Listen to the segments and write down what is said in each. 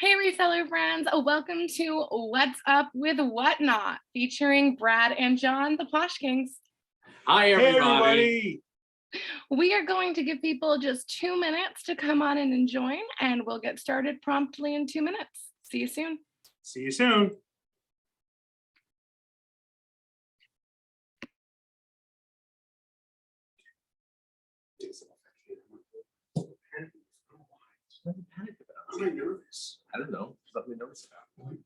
Hey, reseller friends, welcome to What's Up with Whatnot, featuring Brad and John, the Posh Kings. Hi, Hey, everybody. We are going to give people just 2 minutes to come on in and join, and we'll get started promptly in 2 minutes. See you soon. See you soon. I'm really nervous. I don't know. There's nothing nervous about.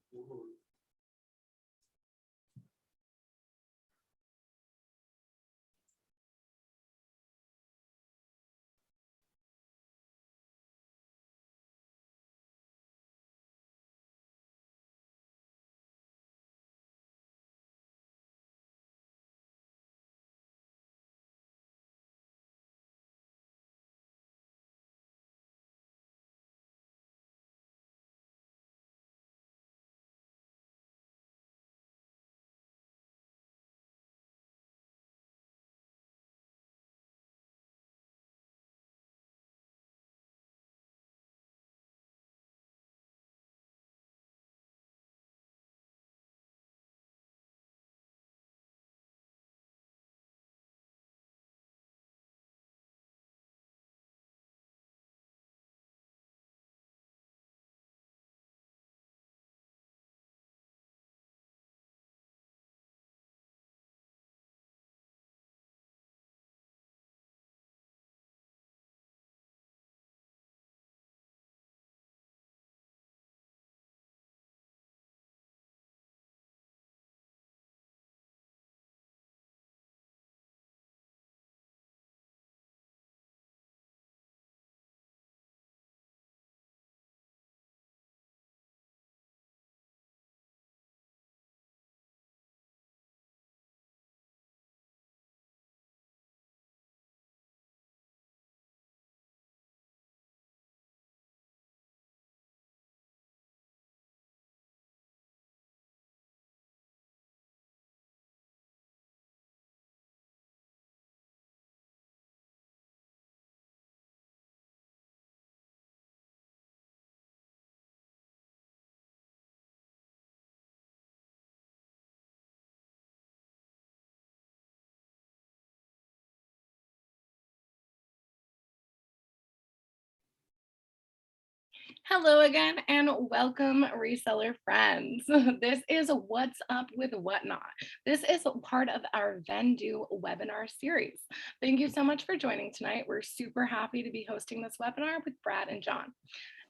Hello again, and welcome, reseller friends. This is What's Up with Whatnot. This is part of our Vendoo webinar series. Thank you so much for joining tonight. We're super happy to be hosting this webinar with Brad and John.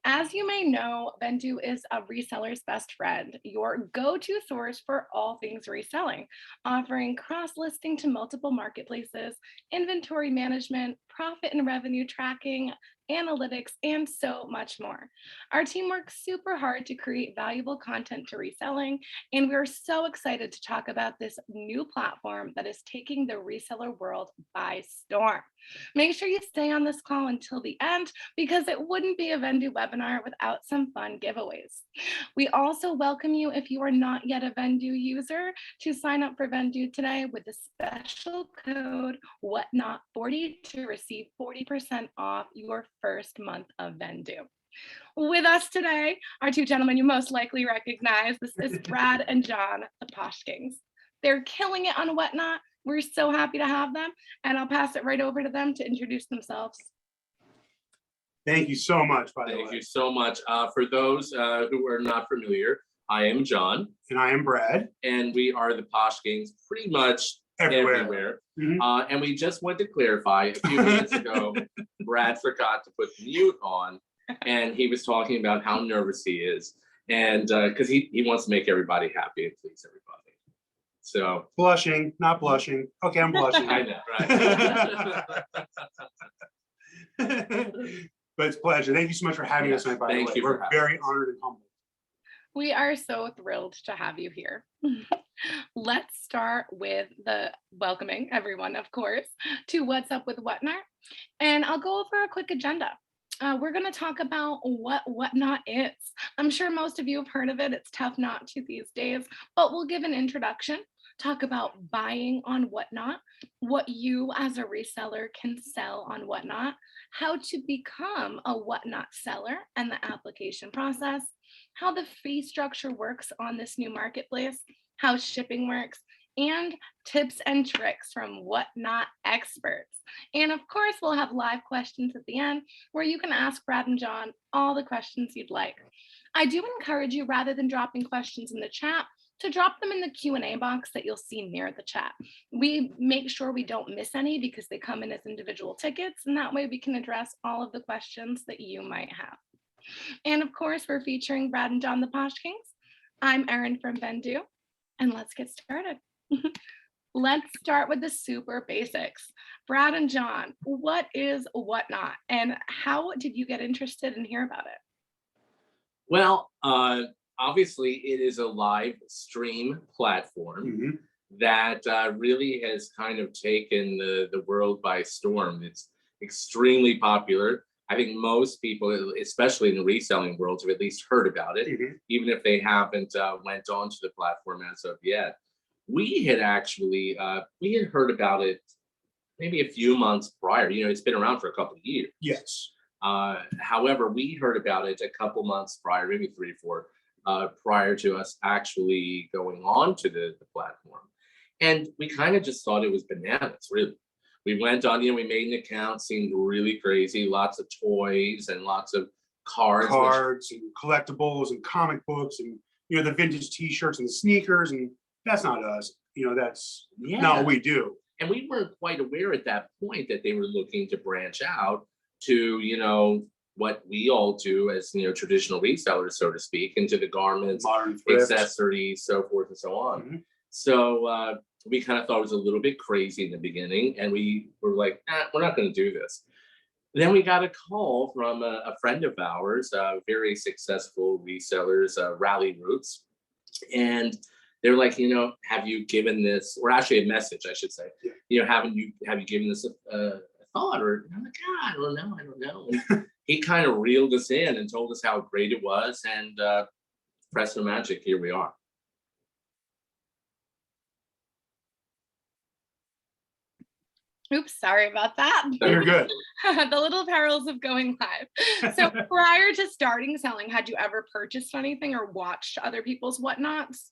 As you may know, Vendoo is a reseller's best friend, your go-to source for all things reselling, offering cross-listing to multiple marketplaces, inventory management, profit and revenue tracking, analytics, and so much more. Our team works super hard to create valuable content to reselling, and we're so excited to talk about this new platform that is taking the reseller world by storm. Make sure you stay on this call until the end because it wouldn't be a Vendoo webinar without some fun giveaways. We also welcome you, if you are not yet a Vendoo user, to sign up for Vendoo today with the special code whatnot40 to receive 40% off your first month of Vendoo. With us today are two gentlemen you most likely recognize. This is Brad and John, the Posh Kings. They're killing it on Whatnot. We're so happy to have them, and I'll pass it right over to them to introduce themselves. Thank you so much, by the way. Thank you so much. For those who are not familiar, I am John. And I am Brad. And we are the Posh Kings pretty much everywhere. Mhm. And we just want to clarify, a few minutes ago, Brad forgot to put the mute on, and he was talking about how nervous he is. And because he wants to make everybody happy and please everybody. So Blushing, not blushing. Okay, I'm blushing. I know, right? But it's a pleasure. Thank you so much for having us tonight, by the way. Thank you. We're very honored and humbled. We are so thrilled to have you here. Let's start with the welcoming everyone, of course, to What's Up with Whatnot. And I'll go over a quick agenda. We're going to talk about what Whatnot is. I'm sure most of you have heard of it. It's tough not to these days, but we'll give an introduction, talk about buying on Whatnot, what you as a reseller can sell on Whatnot, how to become a Whatnot seller and the application process, how the fee structure works on this new marketplace, how shipping works, and tips and tricks from whatnot experts. And of course, we'll have live questions at the end where you can ask Brad and John all the questions you'd like. I do encourage you, rather than dropping questions in the chat, to drop them in the Q&A box that you'll see near the chat. We make sure we don't miss any because they come in as individual tickets, and that way we can address all of the questions that you might have. And of course, we're featuring Brad and John, the Posh Kings. I'm Erin from Vendoo, and let's get started. Let's start with the super basics. Brad and John, what is Whatnot, and how did you get interested and hear about it? Well, obviously, it is a live stream platform that really has kind of taken the world by storm. It's extremely popular. I think most people, especially in the reselling world, have at least heard about it, even if they haven't went onto the platform as of yet. We had actually we had heard about it maybe a few months prior. You know, it's been around for a couple of years. Yes. However, we heard about it a couple months prior, maybe 3 or 4, prior to us actually going on to the platform. And we kind of just thought it was bananas, really. We went on, we made an account, seemed really crazy, lots of toys and lots of cards And collectibles and comic books and, the vintage t-shirts and the sneakers. And that's not us. That's not what we do. And we weren't quite aware at that point that they were looking to branch out to, what we all do as, traditional resellers, so to speak, into the garments, modern thrift, accessories, so forth and so on. So we kind of thought it was a little bit crazy in the beginning, and we were like, we're not going to do this. Then we got a call from a friend of ours, very successful resellers, Rally Roots, and they're like, have you given this, or actually a message, I should say, have you given this a thought? Or I'm like, I don't know. And he kind of reeled us in and told us how great it was, and presto magic, here we are. Oops, sorry about that. You're good. The little perils of going live. So prior to starting selling, had you ever purchased anything or watched other people's whatnots?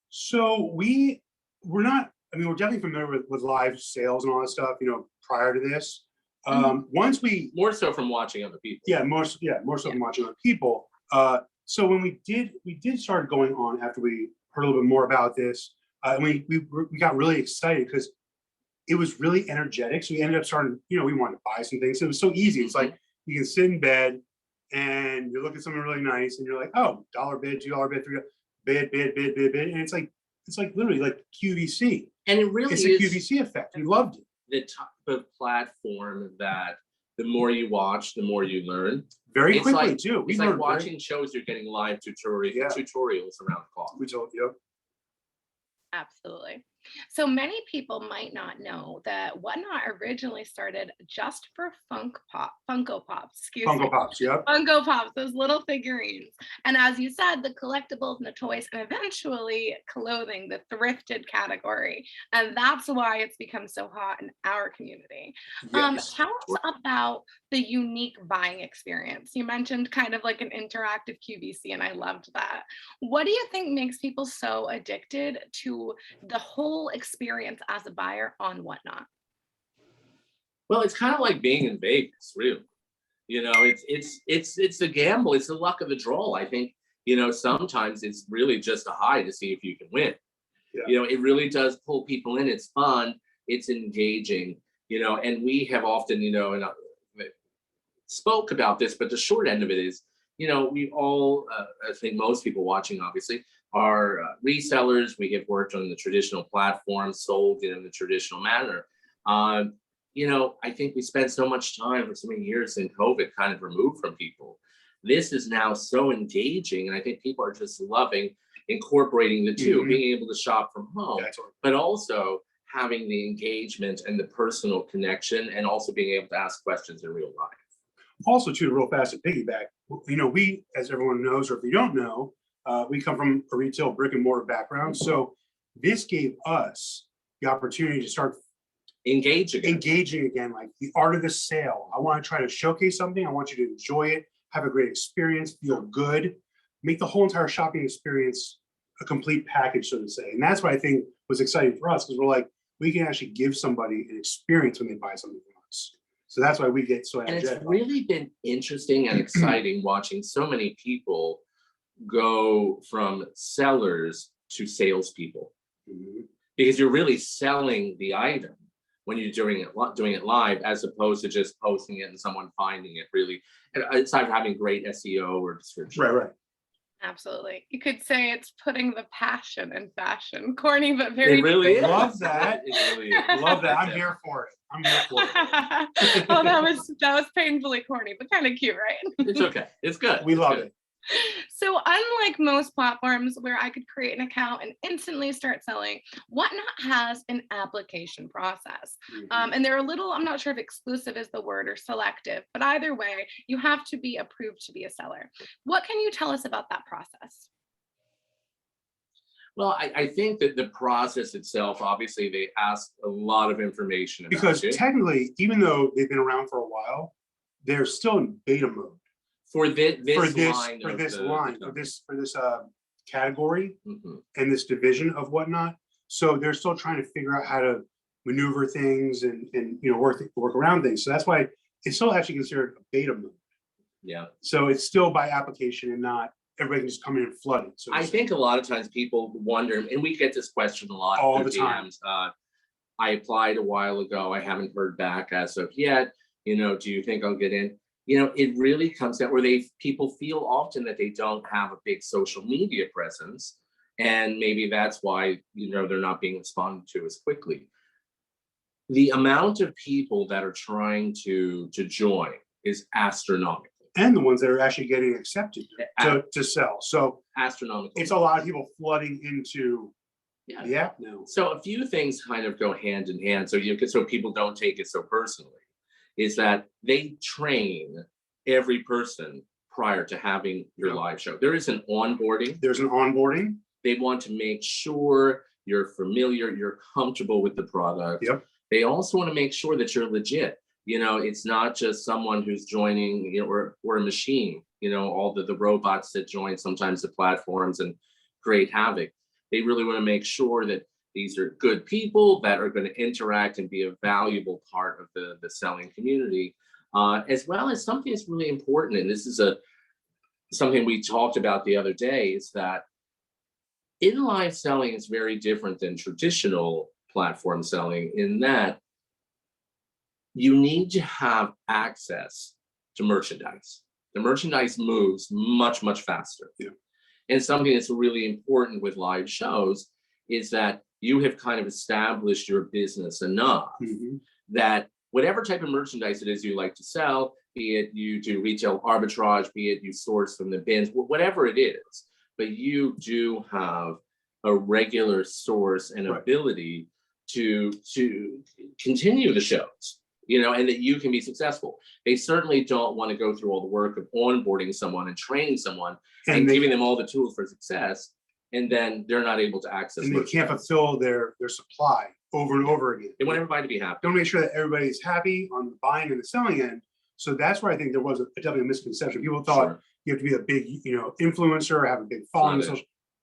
So we're not, we're definitely familiar with live sales and all that stuff, prior to this. Once we more so from watching other people. More so from watching other people. So when we did start going on after we heard a little bit more about this, and we got really excited because it was really energetic. So we ended up starting, we wanted to buy some things. It was so easy. It's like you can sit in bed and you look at something really nice and you're like, oh, $1 bid, $2 bid, $3 bid. And it's like literally like QVC. And it really is a QVC effect. We loved it. The type of platform that the more you watch, the more you learn. Very quickly, too. It's like watching shows, you're getting live tutorials around the clock. Absolutely. So many people might not know that Whatnot originally started just for Funko Pops, Funko Pops, those little figurines. And as you said, the collectibles and the toys, and eventually clothing, the thrifted category. And that's why it's become so hot in our community. Yes. Tell us about the unique buying experience. You mentioned kind of like an interactive QVC, and I loved that. What do you think makes people so addicted to the whole experience as a buyer on Whatnot? Well, it's kind of like being in Vegas, really. It's a gamble. It's the luck of the draw. I think, sometimes it's really just a high to see if you can win. It really does pull people in. It's fun. It's engaging, and we have often, and spoke about this, but the short end of it is, we all, I think most people watching, obviously, are resellers. We have worked on the traditional platform, sold in the traditional manner. I think we spent so much time for so many years in COVID kind of removed from people. This is now so engaging, and I think people are just loving incorporating the two, being able to shop from home, but also having the engagement and the personal connection, and also being able to ask questions in real life. Also, too, real fast to piggyback, we, as everyone knows, or if you don't know, we come from a retail brick and mortar background. So this gave us the opportunity to start engaging again, like the art of the sale. I want to try to showcase something. I want you to enjoy it, have a great experience, feel good, make the whole entire shopping experience a complete package, so to say. And that's what I think was exciting for us, because we're like, we can actually give somebody an experience when they buy something from us. So that's why we get so And it's energetic. really been interesting and exciting watching so many people go from sellers to salespeople, because you're really selling the item when you're doing it live, as opposed to just posting it and someone finding it. Really, aside from having great SEO or description. Right. Absolutely. You could say it's putting the passion in fashion. Corny, but very It really true. is. Love that. It really is. Love that. I'm here for it. I'm here for it. Oh, that was painfully corny, but kind of cute, right? It's okay. It's good. We It's love good. it. So unlike most platforms where I could create an account and instantly start selling, Whatnot has an application process. And they're a little, I'm not sure if exclusive is the word or selective, but either way, you have to be approved to be a seller. What can you tell us about that process? Well, I think that the process itself, obviously, they ask a lot of information about Because you. technically, even though they've been around for a while, they're still in beta mode For this category Mhm. and this division of Whatnot. So they're still trying to figure out how to maneuver things and work around things. So that's why it's still actually considered a beta mode. Yeah. So it's still by application and not everybody can just come in and flood it. So I think a lot of times people wonder, and we get this question a lot All through the time. DMs. I applied a while ago. I haven't heard back as of yet. Do you think I'll get in? It really comes down where people feel often that they don't have a big social media presence, and maybe that's why they're not being responded to as quickly. The amount of people that are trying to join is astronomical. And the ones that are actually getting accepted to sell. So Astronomical. it's a lot of people flooding into Yeah. the app now. So a few things kind of go hand in hand. So people don't take it so personally, is that they train every person prior to having your live show. There is an onboarding. There's an onboarding. They want to make sure you're familiar, you're comfortable with the product. Yep. They also want to make sure that you're legit. It's not just someone who's joining, or a machine, all the robots that join sometimes the platforms and create havoc. They really want to make sure that these are good people that are going to interact and be a valuable part of the selling community, as well as something that's really important. And this is something we talked about the other day, is that in live selling is very different than traditional platform selling, in that you need to have access to merchandise. The merchandise moves much, much faster. Yeah. And something that's really important with live shows is that you have kind of established your business enough that whatever type of merchandise it is you like to sell, be it you do retail arbitrage, be it you source from the bins, whatever it is, but you do have a regular source and ability to continue the shows, and that you can be successful. They certainly don't want to go through all the work of onboarding someone and training someone and giving them all the tools for success, and then they're not able to access. And they can't fulfill their supply over and over again. They want everybody to be happy. Don't make sure that everybody's happy on the buying and the selling end. So that's where I think there was definitely a misconception. People thought you have to be a big, influencer or have a big following. So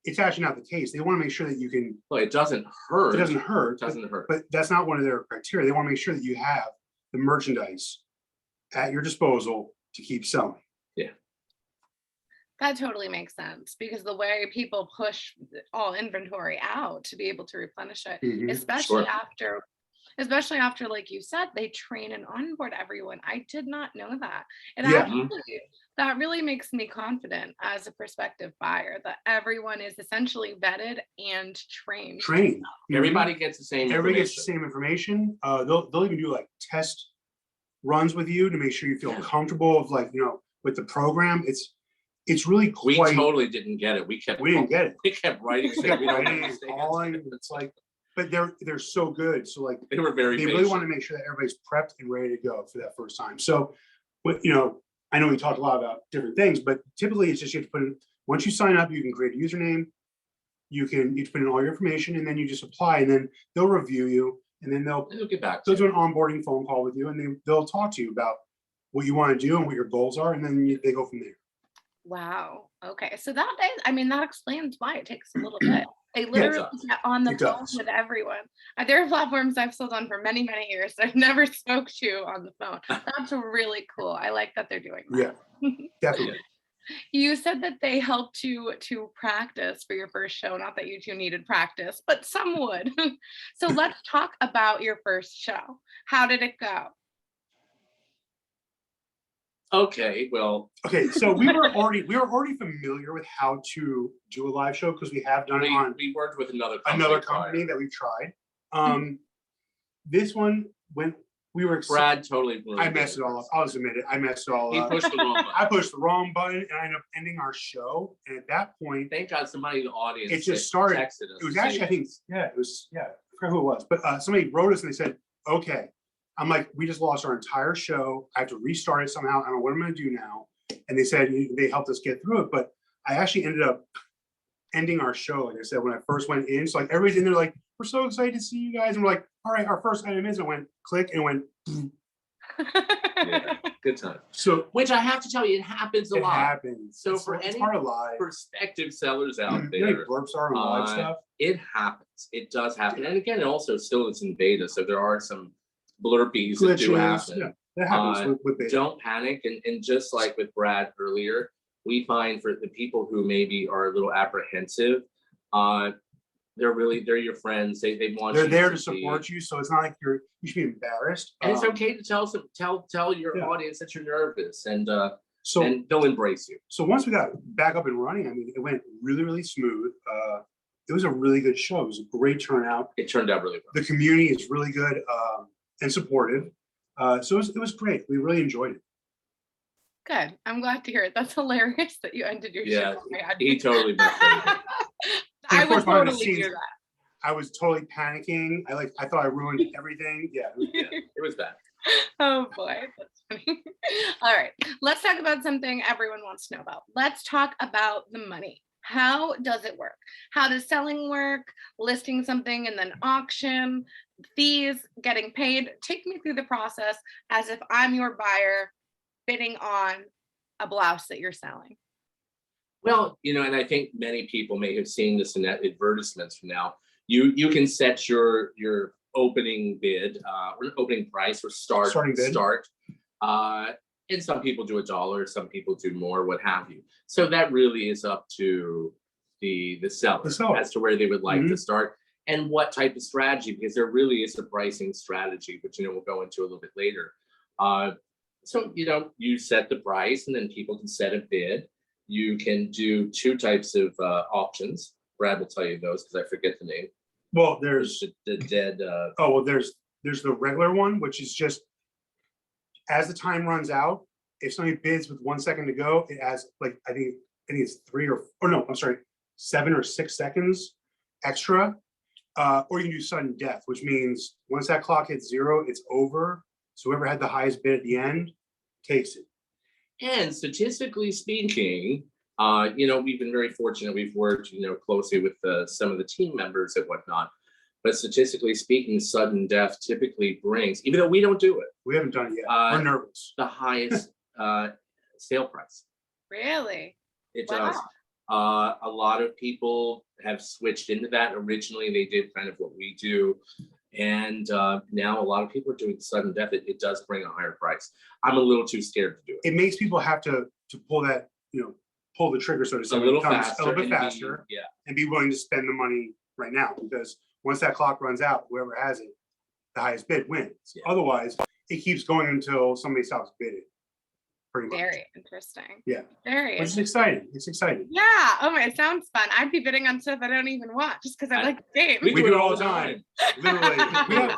it's actually not the case. They want to make sure that you can. Well, it doesn't hurt. It doesn't hurt. But that's not one of their criteria. They want to make sure that you have the merchandise at your disposal to keep selling. Yeah. That totally makes sense, because the way people push all inventory out to be able to replenish it, especially after, like you said, they train and onboard everyone. I did not know that. And actually, that really makes me confident as a prospective buyer that everyone is essentially vetted and trained. Everybody gets the same information. Everybody gets the same information. They'll even do like test runs with you to make sure you feel comfortable of with the program. It's really quite. We totally didn't get it. We didn't get it. We kept writing. Calling. It's like, but they're so good. So like they were very. They really want to make sure that everybody's prepped and ready to go for that first time. So, I know we talked a lot about different things, but typically it's just you have to put in. Once you sign up, you can create a username. You put in all your information, and then you just apply, and then they'll review you, and then they'll get back. They'll do an onboarding phone call with you, and they'll talk to you about what you want to do and what your goals are, and then they go from there. Wow. Okay. So that is, I mean, that explains why it takes a little bit. They Yeah, literally get on the it phone does. with everyone. There are platforms I've sold on for many, many years that I've never spoke to on the phone. That's really cool. I like that they're doing that. Yeah, definitely. You said that they helped you to practice for your first show. Not that you two needed practice, but some would. So let's talk about your first show. How did it go? Okay, well, Okay, so we were already familiar with how to do a live show because we have done it on we worked with another company that we've tried. This one, when we were Brad totally I messed it all up. I'll just admit it. I messed it all He up. pushed the wrong button. I pushed the wrong button and I ended up ending our show. And at that point, Thank God somebody in the audience it just started. texted us. It was actually, I think, I forgot who it was, but somebody wrote us and they said, okay. I'm like, we just lost our entire show. I have to restart it somehow. I don't know what I'm going to do now. And they said they helped us get through it. But I actually ended up ending our show, like I said, when I first went in. So like everybody's in there like, we're so excited to see you guys. And we're like, all right, our first item is, and went click and went. Yeah, good time. So which I have to tell you, it happens a lot. Happens. So it's for it's any part of live. prospective sellers out You know, there, blurps are on live stuff. it happens. It does happen. And again, it also still is in beta. So there are some blurpies that do happen. Yeah, that happens with beta. Don't panic. And just like with Brad earlier, we find for the people who maybe are a little apprehensive, they're your friends. They want they're you there to to support you. So it's not like you should be embarrassed. And it's okay to tell your audience that you're nervous and they'll embrace you. So once we got back up and running, I mean, it went really, really smooth. It was a really good show. It was a great turnout. It turned out really well. The community is really good and supportive. So it was great. We really enjoyed it. Good. I'm glad to hear it. That's hilarious that you ended your show. Yeah, he totally messed it. I would totally do that. I was totally panicking. I thought I ruined everything. Yeah, it was bad. Oh boy, that's funny. All right, let's talk about something everyone wants to know about. Let's talk about the money. How does it work? How does selling work? Listing something and then auction, fees, getting paid. Take me through the process as if I'm your buyer bidding on a blouse that you're selling. Well, and I think many people may have seen this in advertisements from now. You can set your opening bid or opening price or start. And some people do $1, some people do more, what have you. So that really is up to the seller as to where they would like to start and what type of strategy, because there really is a pricing strategy, which we'll go into a little bit later. So you set the price and then people can set a bid. You can do two types of auctions. Brad will tell you those because I forget the name. Well, there's the dead. There's the regular one, which is just as the time runs out. If somebody bids with 1 second to go, it has like I think it's 7 or 6 seconds extra. Or you can do sudden death, which means once that clock hits 0, it's over. So whoever had the highest bid at the end takes it. And statistically speaking, we've been very fortunate. We've worked, closely with some of the team members and whatnot. But statistically speaking, sudden death typically brings, even though we don't do it. We haven't done it yet. We're nervous. The highest sale price. Really? It does. A lot of people have switched into that. Originally, they did kind of what we do. And now a lot of people are doing sudden death. It does bring a higher price. I'm a little too scared to do it. It makes people have to pull that, pull the trigger, so to say, a little faster, and be willing to spend the money right now, because once that clock runs out, whoever has it, the highest bid wins. Yeah. Otherwise, it keeps going until somebody stops bidding. Pretty much. Very interesting. Yeah. Very. Which is exciting. It's exciting. Yeah. Oh my, it sounds fun. I'd be bidding on stuff I don't even want just because I like the game. We do it all the time. Literally.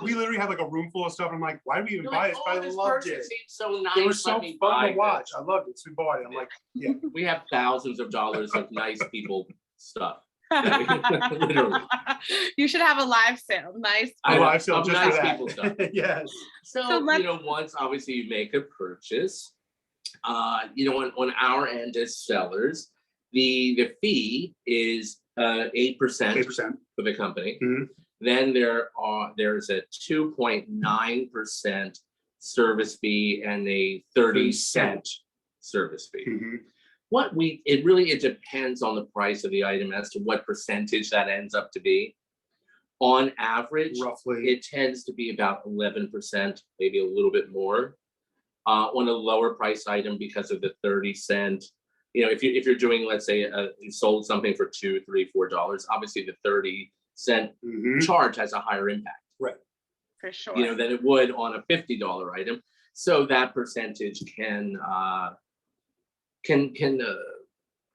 we literally have like a room full of stuff. I'm like, why do we even buy this? But I loved it. So nice. It was so fun to watch. I loved it. So we bought it. I'm like, yeah. We have thousands of dollars of nice people stuff. Literally. You should have a live sale. Nice. A live sale just nice for that. people stuff. Yes. So once obviously you make a purchase, on our end as sellers, the fee is 8% for the company. Mm-hmm. Then there's a 2.9% service fee and a 30-cent service fee. Mhm. It depends on the price of the item as to what percentage that ends up to be. On average, Roughly. it tends to be about 11%, maybe a little bit more, on a lower price item because of the 30-cent. If you're doing, let's say, you sold something for $2, $3, $4, obviously the 30-cent Mhm. charge has a higher impact. Right. For sure. Than it would on a $50 item. So that percentage can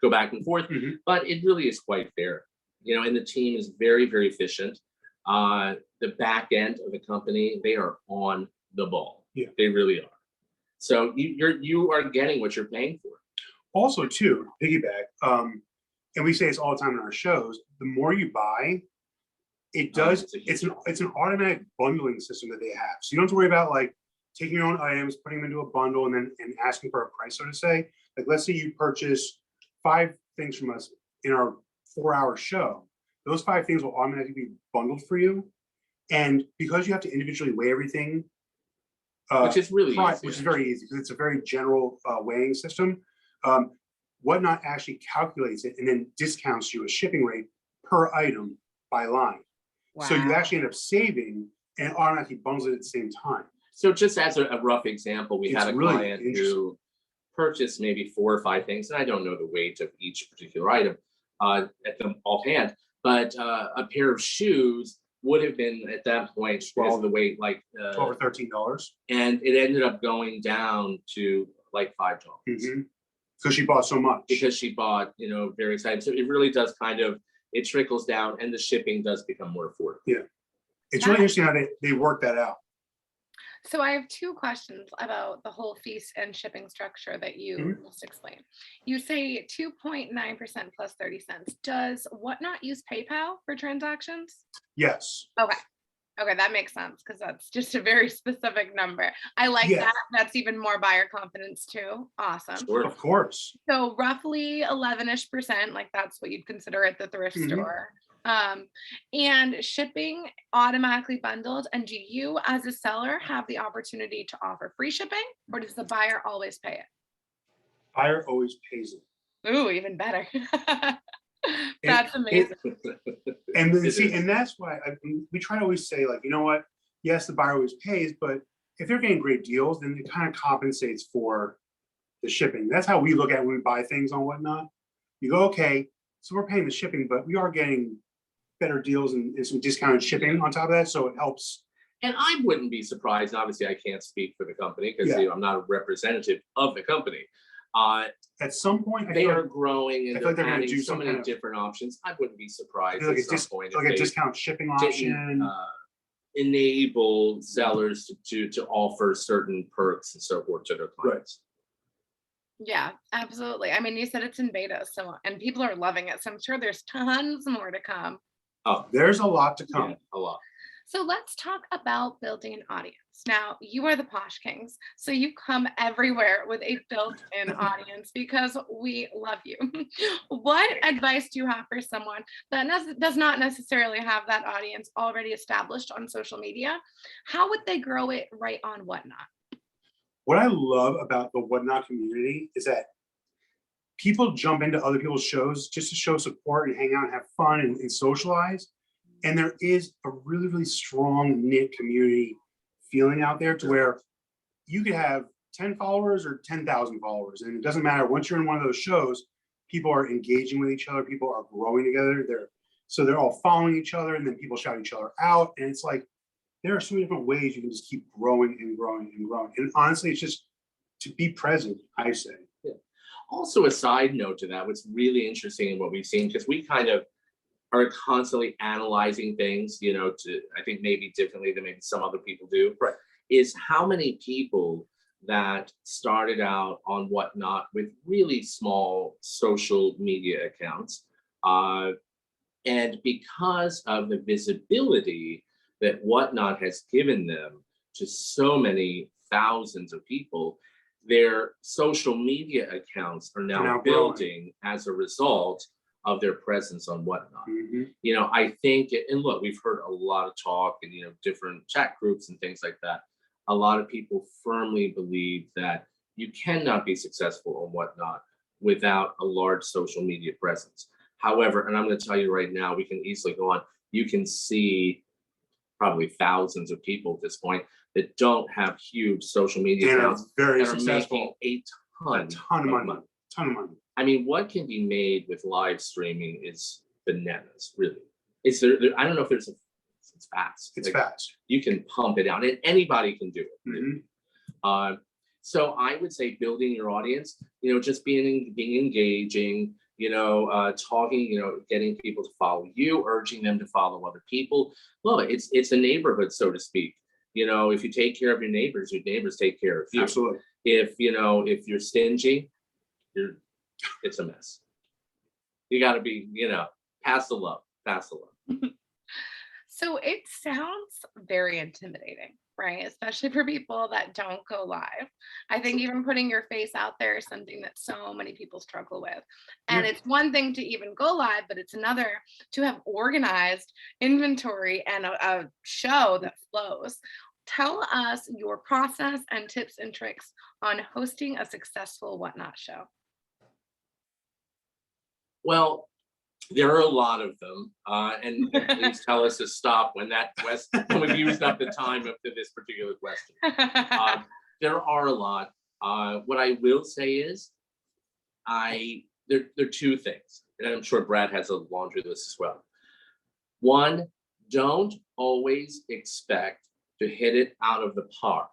go back and forth, Mhm. but it really is quite fair. And the team is very, very efficient. The back end of the company, they are on the ball. Yeah. They really are. So you are getting what you're paying for. Also, too, piggyback, and we say this all the time in our shows, the more you buy, it does, it's an automatic bundling system that they have. So you don't have to worry about like taking your own items, putting them into a bundle, and then asking for a price, so to say. Like, let's say you purchase 5 things from us in our 4-hour show. Those 5 things will automatically be bundled for you. And because you have to individually weigh everything, which is really easy, which is very easy because it's a very general weighing system. Whatnot actually calculates it and then discounts you a shipping rate per item by line. Wow. So you actually end up saving and automatically bundles it at the same time. So just as a rough example, we had a really client who purchased maybe 4 or 5 things, and I don't know the weight of each particular item at the offhand, but a pair of shoes would have been at that point the weight like $12 or $13, and it ended up going down to like $5. Mm-hmm. Because she bought so much. Because she bought, very excited. So it really does it trickles down, and the shipping does become more affordable. Yeah, it's really interesting how they work that out. So I have 2 questions about the whole fees and shipping structure that you just explained. You say 2.9% plus 30 cents. Does Whatnot use PayPal for transactions? Yes. Okay, that makes sense because that's just a very specific number. I like that. That's even more buyer confidence too. Awesome. Sure. Of course. So roughly 11-ish%, like that's what you'd consider at the thrift store. And shipping automatically bundled. And do you as a seller have the opportunity to offer free shipping, or does the buyer always pay it? Buyer always pays it. Ooh, even better. That's amazing. And then and that's why we try to always say, like, you know what? Yes, the buyer always pays, but if they're getting great deals, then it kind of compensates for the shipping. That's how we look at it when we buy things on Whatnot. You go, okay, so we're paying the shipping, but we are getting better deals and some discounted shipping on top of that, so it helps. And I wouldn't be surprised. Obviously, I can't speak for the company because I'm not a representative of the company. At some point, they are growing and they're adding do so many different options. I wouldn't be surprised like at some point like a discount shipping option. Enable sellers to offer certain perks and so forth to their clients. Yeah, absolutely. I mean, you said it's in beta, so and people are loving it. So I'm sure there's tons more to come. Oh, there's a lot to come. Yeah, a lot. So let's talk about building an audience. Now, you are the Posh Kings, so you come everywhere with a built-in audience because we love you. What advice do you have for someone that does not necessarily have that audience already established on social media? How would they grow it right on Whatnot? What I love about the Whatnot community is that people jump into other people's shows just to show support and hang out and have fun and socialize. And there is a really, really strong knit community feeling out there to where you could have 10 followers or 10,000 followers. And it doesn't matter. Once you're in one of those shows, people are engaging with each other. People are growing together. They're all following each other, and then people shout each other out. And it's like, there are so many different ways you can just keep growing and growing and growing. And honestly, it's just to be present, I say. Yeah. Also, a side note to that, what's really interesting in what we've seen, because we kind of are constantly analyzing things, I think maybe differently than maybe some other people do, right, is how many people that started out on Whatnot with really small social media accounts. And because of the visibility that Whatnot has given them to so many thousands of people, their social media accounts are now building as a result of their presence on Whatnot. I think, and look, we've heard a lot of talk and, different chat groups and things like that a lot of people firmly believe that you cannot be successful on Whatnot without a large social media presence. However, and I'm going to tell you right now, we can easily go on. You can see probably thousands of people at this point that don't have huge social media And are accounts very and are successful. making a ton Ton of of money. Ton of money. I mean, what can be made with live streaming is bananas, really. I don't know if it's fast. It's Like, fast. you can pump it out, and anybody can do it. Really. Mhm. So I would say building your audience, just being engaging, talking, getting people to follow you, urging them to follow other people. Well, it's a neighborhood, so to speak. If you take care of your neighbors take care of you. Absolutely. If you're stingy, it's a mess. You got to be, pass the love. So it sounds very intimidating, right? Especially for people that don't go live. I think even putting your face out there is something that so many people struggle with. And Yeah. it's one thing to even go live, but it's another to have organized inventory and a show that flows. Tell us your process and tips and tricks on hosting a successful Whatnot show. Well, there are a lot of them, and please tell us to stop when we've used up the time up to this particular question. There are a lot. What I will say is, there are two things, and I'm sure Brad has a laundry list as well. One, don't always expect to hit it out of the park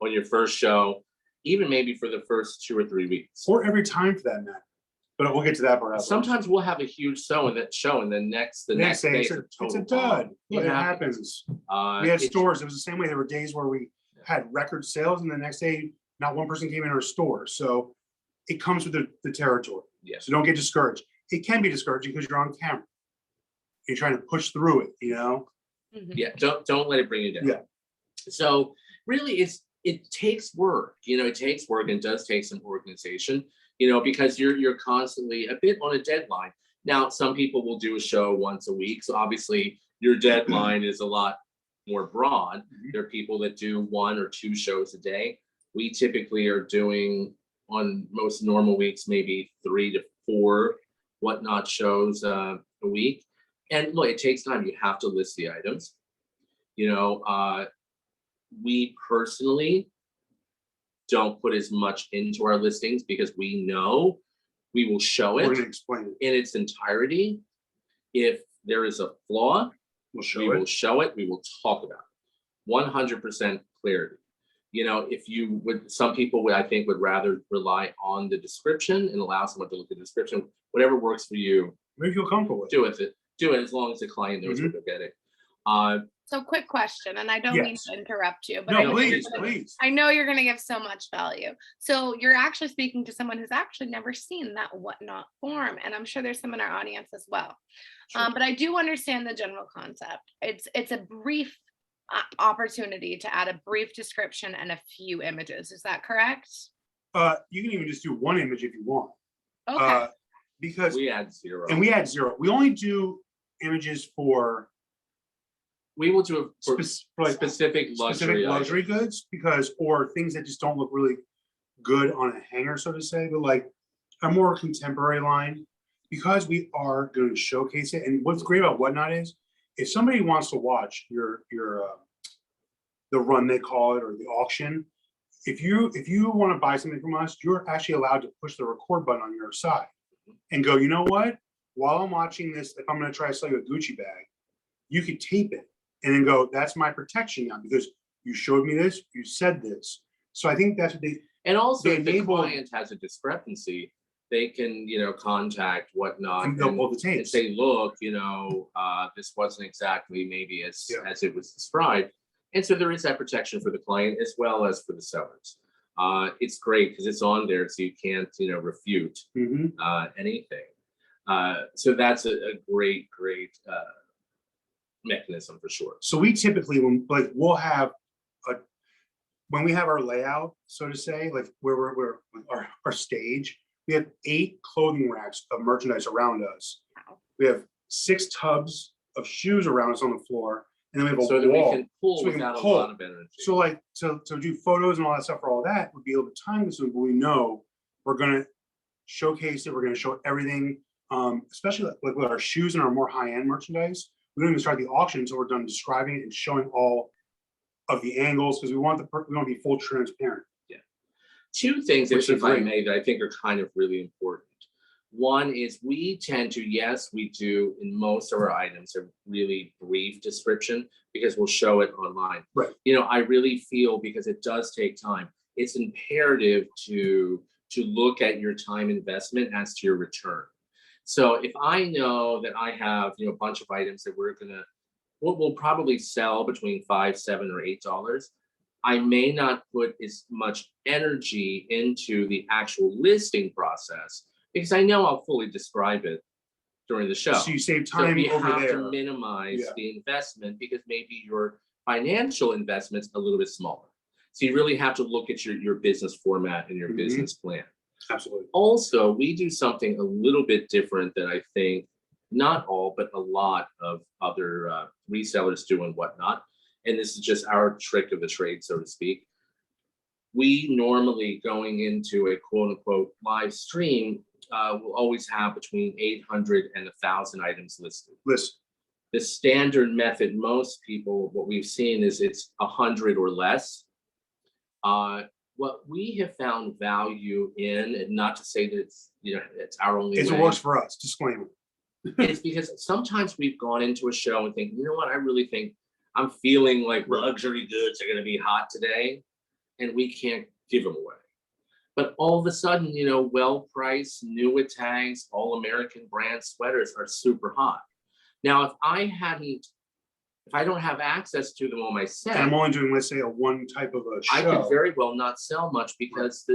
on your first show, even maybe for the first 2 or 3 weeks. Or every time for that matter. But we'll get to that part. Sometimes we'll have a huge show, and the next day it's a dud. It happens. We had stores. It was the same way. There were days where we had record sales, and the next day, not one person came in our store. So it comes with the territory. Yeah. So don't get discouraged. It can be discouraging because you're on camera. You're trying to push through it, Mhm. Yeah. Don't let it bring you down. Yeah. So really, it takes work. It takes work, and does take some organization. Because you're constantly a bit on a deadline. Now, some people will do a show once a week. So obviously your deadline is a lot more broad. Mhm. There are people that do 1 or 2 shows a day. We typically are doing, on most normal weeks, maybe 3 to 4 Whatnot shows a week. And look, it takes time. You have to list the items. We personally don't put as much into our listings because we know we will show We're it going to explain it. in its entirety. If there is a flaw, We'll we show will it. show it. We will talk about it. 100% clarity. If you would, some people would, I think, would rather rely on the description and allow someone to look at the description. Whatever works for you, Maybe you feel comfortable with it. do it as long as the client knows what they're getting. So quick question, and I don't mean Yes. to interrupt you, but No, I know please, you're gonna- please. I know you're going to give so much value. So you're actually speaking to someone who's actually never seen that Whatnot form, and I'm sure there's some in our audience as well. Sure. But I do understand the general concept. It's a brief opportunity to add a brief description and a few images. Is that correct? You can even just do one image if you want. Okay. Because We add 0. we add 0. We only do images for We will do it for like specific luxury goods or things that just don't look really good on a hanger, so to say, but like a more contemporary line, because we are going to showcase it. And what's great about Whatnot is, if somebody wants to watch your the run, they call it, or the auction, if you want to buy something from us, you're actually allowed to push the record button on your side and go, you know what? While I'm watching this, if I'm going to try to sell you a Gucci bag, you could tape it and then go, that's my protection now because you showed me this, you said this. So I think that's what And also, they if the enable- client has a discrepancy, they can, contact Whatnot and they'll pull the and tapes. say, look, this wasn't exactly maybe as it was described. And so there is that protection for the client as well as for the sellers. It's great because it's on there, so you can't, refute Mhm. anything. So that's a great mechanism for sure. So we typically, when we have our layout, so to say, like where we're our stage, we have 8 clothing racks of merchandise around us. Wow. We have 6 tubs of shoes around us on the floor, and then we have a so that we wall. can pull So we can without a pull. lot of energy. So like so do photos and all that stuff for all that would be a little bit time consuming, but we know we're gonna showcase it. We're gonna show everything, especially like with our shoes and our more high-end merchandise. We don't even start the auction until we're done describing it and showing all of the angles because we want to be full transparent. Yeah. Two things, Which if is I great. may, that I think are kind of really important. One is we tend to, yes, we do in most of our items a really brief description because we'll show it online. Right. You know, I really feel because it does take time, it's imperative to look at your time investment as to your return. So if I know that I have, you know, a bunch of items that we'll probably sell between $5, $7, or $8, I may not put as much energy into the actual listing process because I know I'll fully describe it during the show. So you save So time we over have there. to minimize Yeah. the investment because maybe your financial investment's a little bit smaller. So you really have to look at your business format and your Mhm. business plan. Absolutely. Also, we do something a little bit different than I think not all, but a lot of other resellers do and whatnot. And this is just our trick of the trade, so to speak. We normally, going into a quote unquote live stream, will always have between 800 and 1,000 items listed. Listen, The standard method, most people, what we've seen is it's 100 or less. What we have found value in, and not to say that it's, you know, it's our only it way, works for us. Disclaimer. it's because sometimes we've gone into a show and think, you know what, I really think I'm feeling like luxury goods are going to be hot today, and we can't give them away. But all of a sudden, you know, well-priced, new with tags, all-American brand sweaters are super hot. Now, if I don't have access to them on my set, And I'm only doing, let's say, a one type of a show. I could very well not sell much because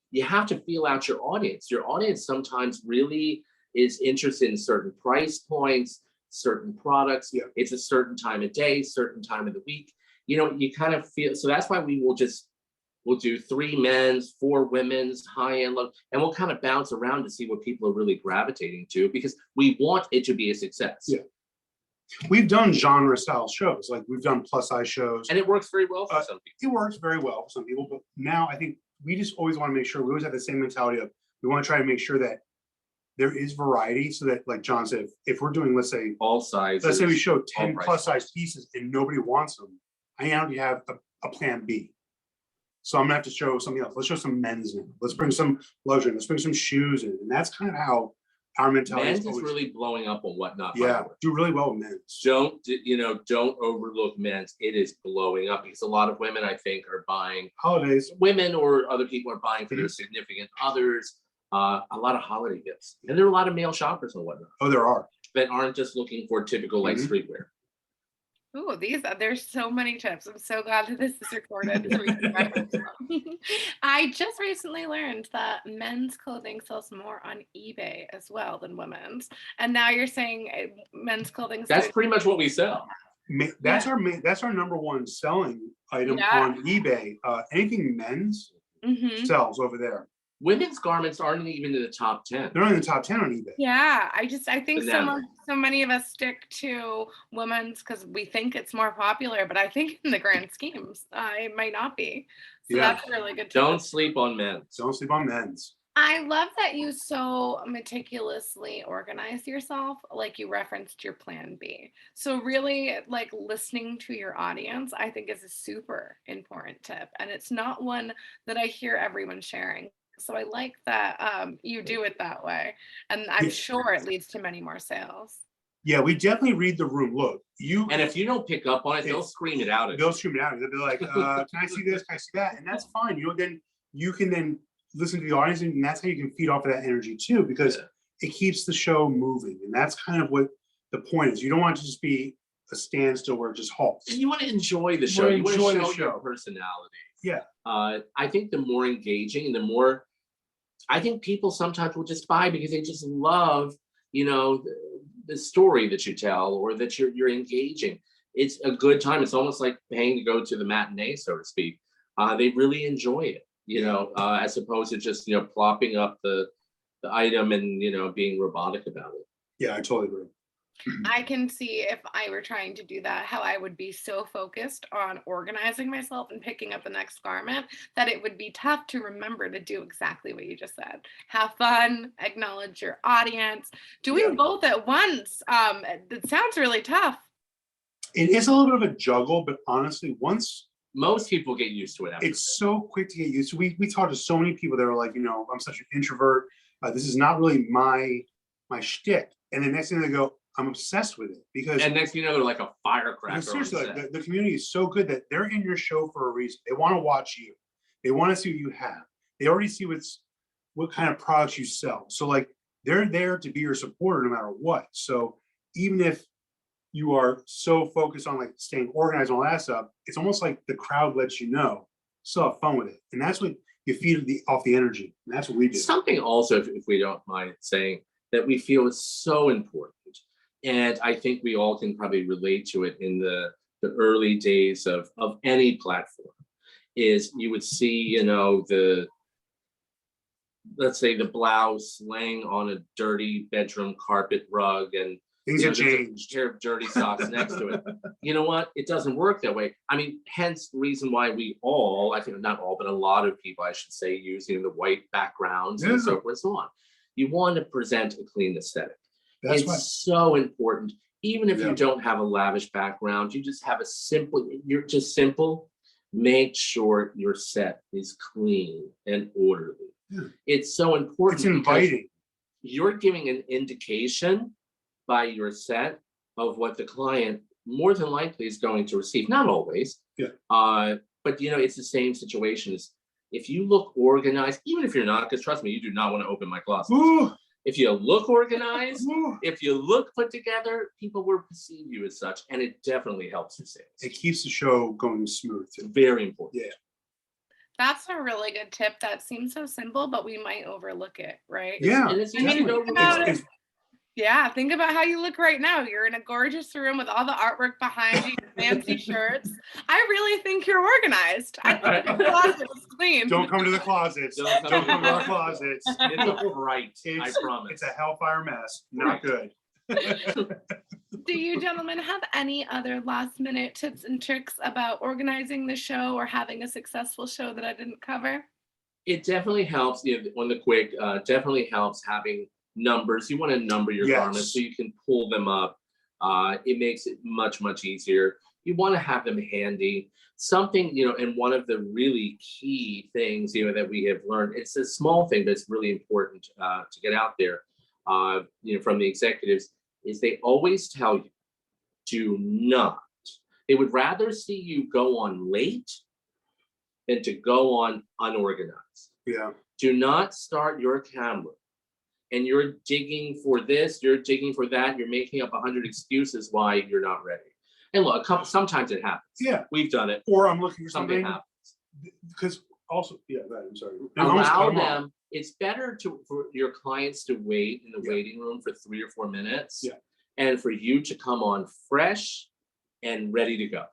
you have to feel out your audience. Your audience sometimes really is interested in certain price points, certain products. Yeah. It's a certain time of day, certain time of the week. You know, you kind of feel, so that's why we'll do 3 men's, 4 women's, high end, low, and we'll kind of bounce around to see what people are really gravitating to because we want it to be a success. Yeah. We've done genre style shows, like we've done plus size shows. And it works very well for some people. It works very well for some people, but now I think we just always want to make sure we always have the same mentality of we want to try to make sure that there is variety so that, like John said, if we're doing, let's say, All sizes. let's say we show 10 price plus size pieces and nobody wants them, I now have a plan B. So I'm gonna have to show something else. Let's show some men's in. Let's bring some luxury. Let's bring some shoes in. And that's kind of how our mentality Men's is always, really blowing up on Whatnot. By yeah, the way. do really well with men's. Don't overlook men's. It is blowing up because a lot of women, I think, are buying, Holidays. women or other people are buying for their significant others, a lot of holiday gifts. And there are a lot of male shoppers and whatnot Oh, there are. that aren't just looking for typical like Mhm. streetwear. Ooh, there's so many tips. I'm so glad that this is recorded. So we can reference them. I just recently learned that men's clothing sells more on eBay as well than women's. And now you're saying men's clothing. That's pretty much what we sell. That's our number one selling item Yeah. on eBay. Anything men's Mhm. sells over there. Women's garments aren't even in the top 10. They're not in the top 10 on eBay. Yeah, I think Banana. so many of us stick to women's because we think it's more popular, but I think in the grand schemes, it might not be. So Yeah. that's a really good tip. Don't sleep on men's. Don't sleep on men's. I love that you so meticulously organize yourself, like you referenced your plan B. So really like listening to your audience, I think is a super important tip. And it's not one that I hear everyone sharing. So I like that you do it that way. And I'm Yeah. sure it leads to many more sales. Yeah, we definitely read the room. Look, And if you don't pick up on it, they'll scream it out at they'll you. scream it out. They'll be like, can I see this? Can I see that? And that's fine. You know, then you can then listen to the audience, and that's how you can feed off of that energy too, because it keeps the show moving. And that's kind of what the point is. You don't want it to just be a standstill where it just halts. And you want to enjoy the You show. wanna You want enjoy to the show your show. personality. Yeah. I think the more engaging, the more, I think people sometimes will just buy because they just love, you know, the story that you tell or that you're engaging. It's a good time. It's almost like paying to go to the matinee, so to speak. They really enjoy it, you know, as opposed to just, you know, plopping up the item and, you know, being robotic about it. Yeah, I totally agree. I can see if I were trying to do that, how I would be so focused on organizing myself and picking up the next garment that it would be tough to remember to do exactly what you just said. Have fun, acknowledge your audience. Yeah. Doing both at once, it sounds really tough. It is a little bit of a juggle, but honestly, once Most people get used to it. After it's so quick to get used to. We talked to so many people that are like, I'm such an introvert. This is not really my shtick. And the next thing they go, I'm obsessed with it because and next thing you know, they're like a firecracker. seriously, like, the community is so good that they're in your show for a reason. They want to watch you. They want to see what you have. They already see what kind of products you sell. So like they're there to be your supporter no matter what. So even if you are so focused on like staying organized and all that stuff, it's almost like the crowd lets you know, still have fun with it. And that's what you feed off the energy. And that's what we do. Something also, if we don't mind saying, that we feel is so important. And I think we all can probably relate to it in the early days of any platform, is you would see, let's say the blouse laying on a dirty bedroom carpet rug and Things have there's a changed. pair of dirty socks next to it. You know what? It doesn't work that way. I mean, hence the reason why we all, I think not all, but a lot of people, I should say, using the white backgrounds and so forth and so on. You want to present a clean aesthetic. That's It's right. so important. Even if Yeah. you don't have a lavish background, you just have you're just simple. Make sure your set is clean and orderly. Yeah. It's so important. It's inviting. You're giving an indication by your set of what the client more than likely is going to receive. Not always. Yeah. But it's the same situation as if you look organized, even if you're not, because trust me, you do not want to open my closet. Ooh, If you look organized, ooh. if you look put together, people will perceive you as such, and it definitely helps your sales. It keeps the show going smooth. It's very important. Yeah. That's a really good tip that seems so simple, but we might overlook it, right? Yeah. And it's I mean, easy to think about overlook. it. Yeah, think about how you look right now. You're in a gorgeous room with all the artwork behind you, fancy shirts. I really think you're organized. I think your closet is clean. Don't come to the closets. Don't come Don't come to to our the closets. It's a fright, I promise. It's a hellfire mess. Not good. Do you gentlemen have any other last minute tips and tricks about organizing the show or having a successful show that I didn't cover? It definitely helps, on the quick, definitely helps having numbers. You want to number your Yes. garments so you can pull them up. It makes it much, much easier. You want to have them handy. Something, and one of the really key things, that we have learned, it's a small thing, but it's really important to get out there, from the executives, is they always tell you, do not. They would rather see you go on late than to go on unorganized. Yeah. Do not start your camera and you're digging for this, you're digging for that, you're making up 100 excuses why you're not ready. And look, sometimes it happens. Yeah. We've done it. Or I'm looking for Something something. happens. Because also, yeah, right, I'm sorry. Allow them. It's better for your clients to wait in the waiting room for 3 or 4 minutes. Yeah. And for you to come on fresh and ready to go.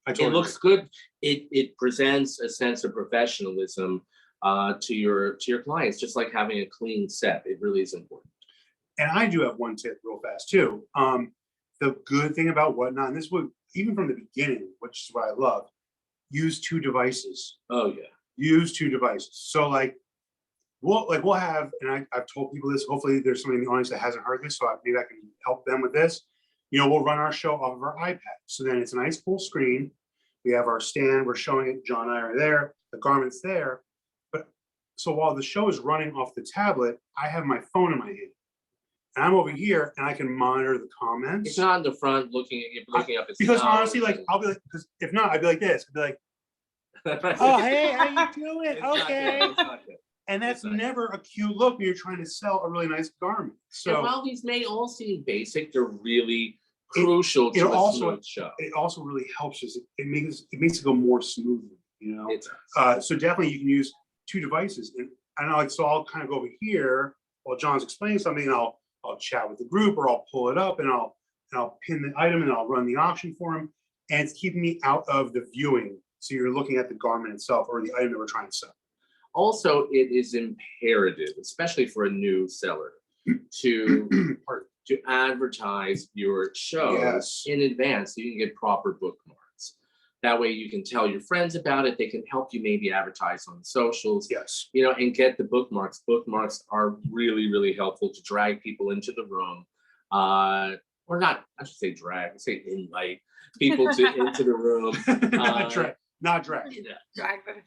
It Looks good. It presents a sense of professionalism to your clients, just like having a clean set. It really is important. And I do have one tip real fast too. The good thing about Whatnot, and this would even from the beginning, which is what I love, use 2 devices. Oh yeah. Use 2 devices. So we'll have, and I've told people this. Hopefully, there's somebody in the audience that hasn't heard this, so maybe I can help them with this. We'll run our show off of our iPad. So then it's a nice full screen. We have our stand. We're showing it. John and I are there. The garment's there. But so while the show is running off the tablet, I have my phone in my hand. And I'm over here and I can monitor the comments. It's not in the front looking up. Because honestly, I'll be like, because if not, I'd be like this. I'd be like, oh, hey, how you doing? Okay. And that's never a cute look when you're trying to sell a really nice garment. So and while these may all seem basic, they're really crucial to a smooth show. It also really helps us. It makes it go more smoothly, So definitely you can use 2 devices. And so I'll kind of go over here while John's explaining something, and I'll chat with the group, or I'll pull it up and I'll pin the item and I'll run the auction for him. And it's keeping me out of the viewing. So you're looking at the garment itself or the item that we're trying to sell. Also, it is imperative, especially for a new seller, to to advertise your shows in advance so you can get proper bookmarks. That way you can tell your friends about it. They can help you maybe advertise on the socials, and get the bookmarks. Bookmarks are really, really helpful to drag people into the room. Or not, I should say drag, I say invite people into the room. Not drag. Drag them.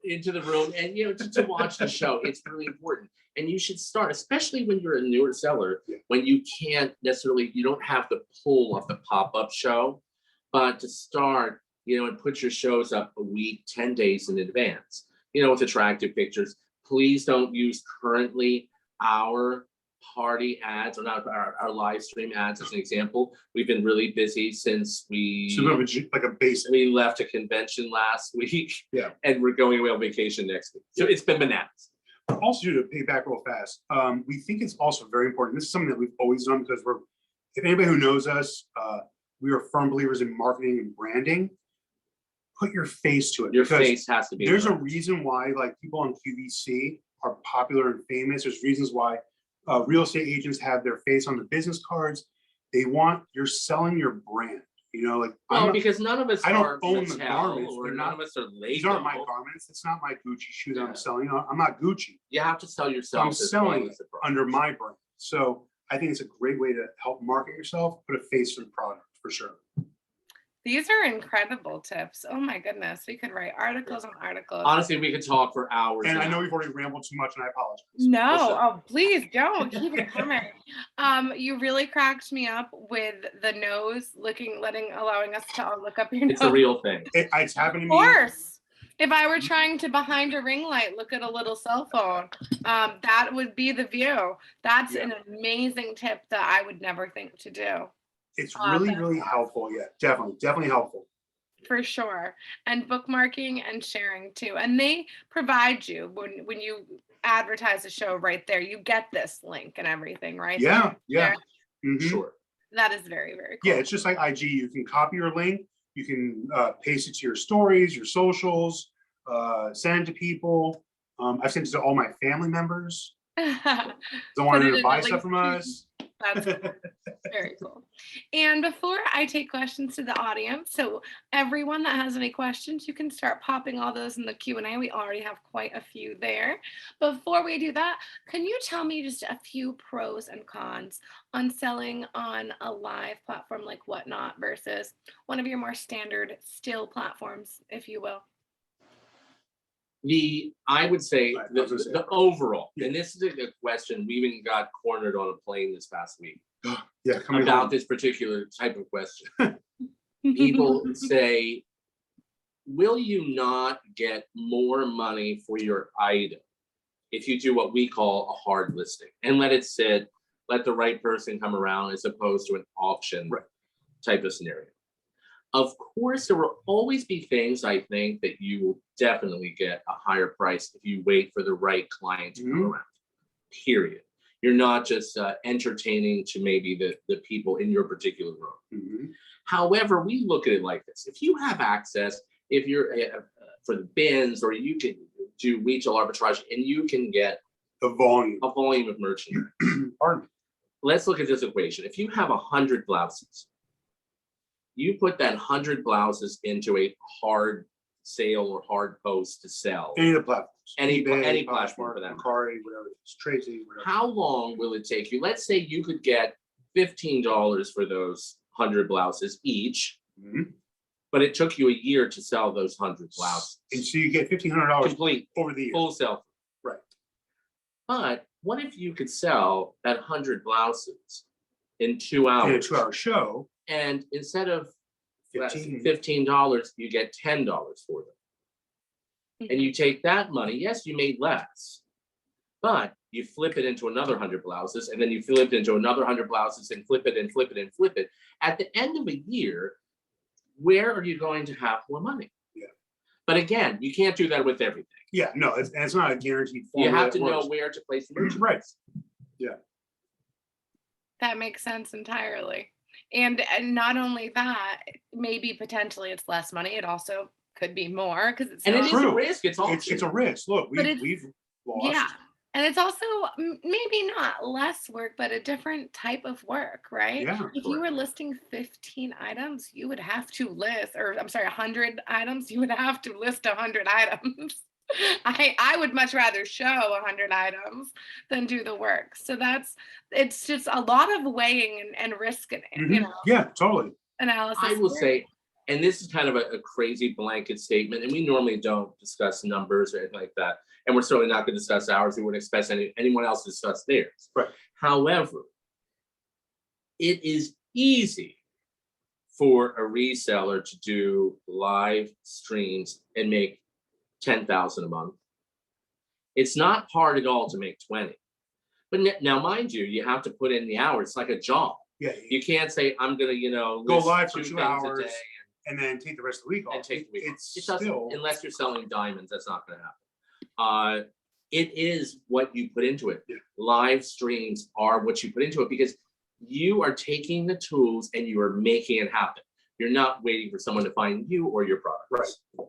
Into the room and to watch the show. It's really important. And you should start, especially when you're a newer seller, when you can't necessarily, you don't have the pull of the pop-up show, but to start, and put your shows up a week, 10 days in advance, with attractive pictures. Please don't use currently our party ads or not our live stream ads as an example. We've been really busy since we like a basic. We left a convention last week, and we're going away on vacation next week. So it's been bananas. Also, to piggyback real fast, we think it's also very important. This is something that we've always done because if anybody who knows us, we are firm believers in marketing and branding. Put your face to it. Your face has to be. There's a reason why people on QVC are popular and famous. There's reasons why real estate agents have their face on the business cards. You're selling your brand. Because none of us I don't own the Mattel, garments. or none of us are Lego. These aren't my garments. It's not my Gucci shoe that I'm selling. I'm not Gucci. You have to sell yourself. I'm selling it under my brand. So I think it's a great way to help market yourself, put a face to the product for sure. These are incredible tips. Oh my goodness. We could write articles on articles. Honestly, we could talk for hours. And I know we've already rambled too much and I apologize. No, oh, please don't. Keep it coming. You really cracked me up with the nose allowing us to all look up your nose. It's a real thing. It's happening to me. Of course. If I were trying to behind a ring light, look at a little cell phone, that would be the view. That's an amazing tip that I would never think to do. It's really, really helpful. Yeah, definitely helpful. For sure. And bookmarking and sharing too. And they provide you when you advertise a show right there, you get this link and everything, right? Yeah. Mm-hmm. Sure. That is very, very cool. Yeah, it's just like IG. You can copy your link, you can paste it to your stories, your socials, send it to people. I've sent it to all my family members. Don't want to buy stuff from us. That's cool. Very cool. And before I take questions to the audience, so everyone that has any questions, you can start popping all those in the Q&A. We already have quite a few there. Before we do that, can you tell me just a few pros and cons on selling on a live platform like Whatnot versus one of your more standard still platforms, if you will? I would say the overall, and this is a question, we even got cornered on a plane this past week about this particular type of question. People say, will you not get more money for your item if you do what we call a hard listing and let it sit, let the right person come around as opposed to an auction type of scenario? Of course, there will always be things, I think, that you will definitely get a higher price if you wait for the right client to come around, period. You're not just entertaining to maybe the people in your particular room. However, we look at it like this. If you have access, if you're for the bins, or you can do retail arbitrage and you can get a volume of merchandise. Let's look at this equation. If you have 100 blouses, you put that 100 blouses into a hard sale or hard post to sell. Any of the platforms. Any platform for that. Macari, whatever it is, Tracy, whatever. How long will it take you? Let's say you could get $15 for those 100 blouses each, but it took you a year to sell those 100 blouses. And so you get $1,500 complete over the year. Full sell. Right. But what if you could sell that 100 blouses in 2 hours? In a 2-hour show. And instead of $15, you get $10 for them. And you take that money, yes, you made less, but you flip it into another 100 blouses, and then you flip it into another 100 blouses and flip it and flip it and flip it. At the end of a year, where are you going to have more money? Yeah. But again, you can't do that with everything. Yeah, no, it's not a guaranteed formula. You have to know where to place the merchandise. Right. Yeah. That makes sense entirely. And not only that, maybe potentially it's less money. It also could be more because it's a risk. It's a risk. Look, we've lost. Yeah. And it's also maybe not less work, but a different type of work, right? Yeah. If you were listing 15 items, you would have to list, or I'm sorry, 100 items, you would have to list 100 items. I would much rather show 100 items than do the work. So it's just a lot of weighing and risk, Yeah, totally. I analysis. will say, and this is kind of a crazy blanket statement, and we normally don't discuss numbers or anything like that. And we're certainly not going to discuss ours. We wouldn't expect anyone else to discuss theirs. Right. However, it is easy for a reseller to do live streams and make 10,000 a month. It's not hard at all to make 20. But now, mind you, you have to put in the hours. It's like a job. Yeah. You can't say I'm gonna, Go list live for 2 2 things hours a day and then take the rest of the week off. and take the week. It's It doesn't, still, unless you're selling diamonds, that's not gonna happen. It is what you put into it. Yeah. Live streams are what you put into it because you are taking the tools and you are making it happen. You're not waiting for someone to find you or your products. Right.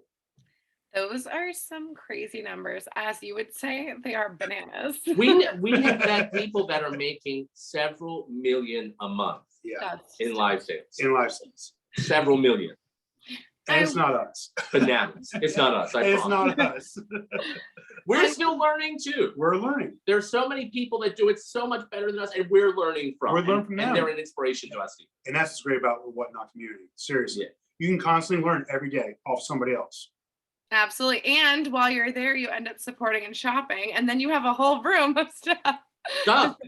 Those are some crazy numbers. As you would say, they are bananas. We have had people that are making several million a month yeah, That's in live sales. in live sales. Several million. And it's not us. Bananas. It's not us. I It's promise. not us. We're still learning too. We're learning. There's so many people that do it so much better than us, and we're learning from. We're learning from them. And they're an inspiration to us. And that's what's great about the Whatnot community. Seriously. Yeah. You can constantly learn every day off somebody else. Absolutely. And while you're there, you end up supporting and shopping, and then you have a whole room of stuff. Stop.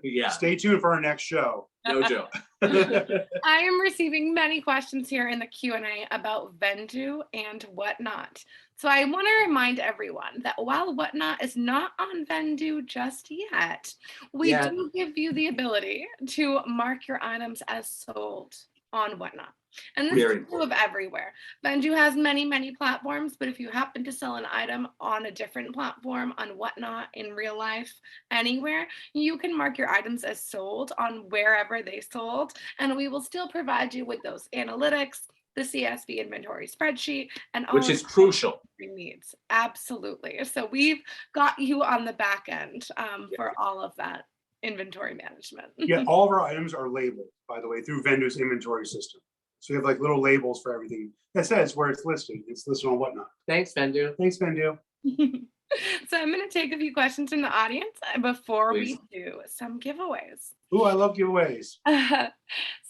Yeah. Stay tuned for our next show. No joke. I am receiving many questions here in the Q&A about Vendoo and Whatnot. So I want to remind everyone that while Whatnot is not on Vendoo just yet, we do give you the ability to mark your items as sold on Whatnot. And this is true of everywhere. Vendoo has many, many platforms, but if you happen to sell an item on a different platform, on Whatnot, in real life, anywhere, you can mark your items as sold on wherever they sold, and we will still provide you with those analytics, the CSV inventory spreadsheet, and all Which is crucial. your needs. Absolutely. So we've got you on the back end for all of that inventory management. Yeah, all of our items are labeled, by the way, through Vendoo's inventory system. So we have like little labels for everything that says where it's listed. It's listed on Whatnot. Thanks, Vendoo. Thanks, Vendoo. So I'm going to take a few questions from the audience before Please. we do some giveaways. Ooh, I love giveaways.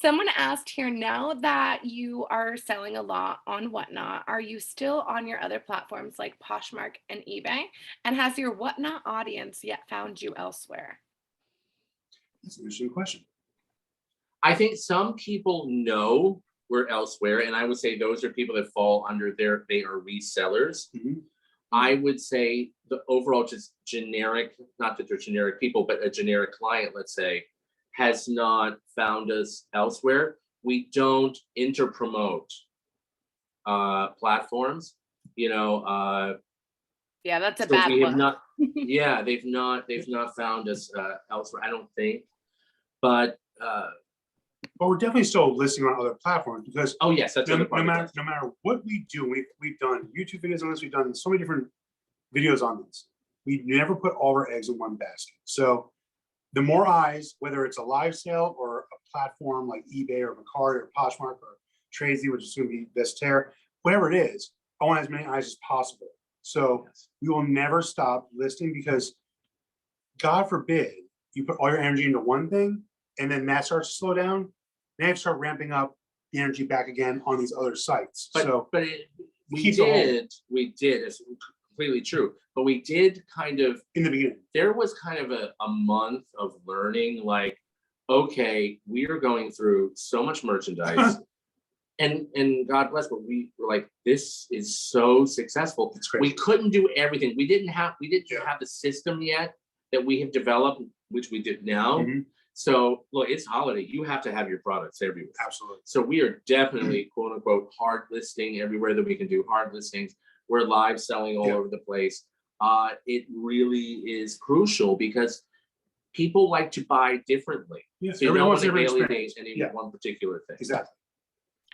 Someone asked here, now that you are selling a lot on Whatnot, are you still on your other platforms like Poshmark and eBay? And has your Whatnot audience yet found you elsewhere? That's an interesting question. I think some people know we're elsewhere, and I would say those are people that fall under they are resellers. Mhm. I would say the overall just generic, not that they're generic people, but a generic client, let's say, has not found us elsewhere. We don't interpromote platforms, Yeah, that's a so bad we have one. not. Yeah, they've not found us elsewhere. I don't think, but we're definitely still listing on other platforms because oh yes, that's no another part of it. matter what we do, we've done YouTube videos on this, we've done so many different videos on this. We never put all our eggs in one basket. So the more eyes, whether it's a live sale or a platform like eBay or Mercari or Poshmark or Tracy, which is going to be Vestaire, whatever it is, I want as many eyes as possible. So we will never stop listing because God forbid you put all your energy into one thing and then that starts to slow down. Then you have to start ramping up the energy back again on these other sites. We did, it's completely true. But we did kind of, in the beginning, there was kind of a month of learning, like, okay, we are going through so much merchandise. And God bless, but we were like, this is so successful. It's great. We couldn't do everything. We didn't have the system yet that we have developed, which we did now. Mm-hmm. So look, it's holiday. You have to have your products everywhere. Absolutely. So we are definitely quote unquote hard listing everywhere that we can do hard listings. We're live selling all over the place. It really is crucial because people like to buy differently. Yes, So you don't want to every alienate experience. any one particular thing. Exactly.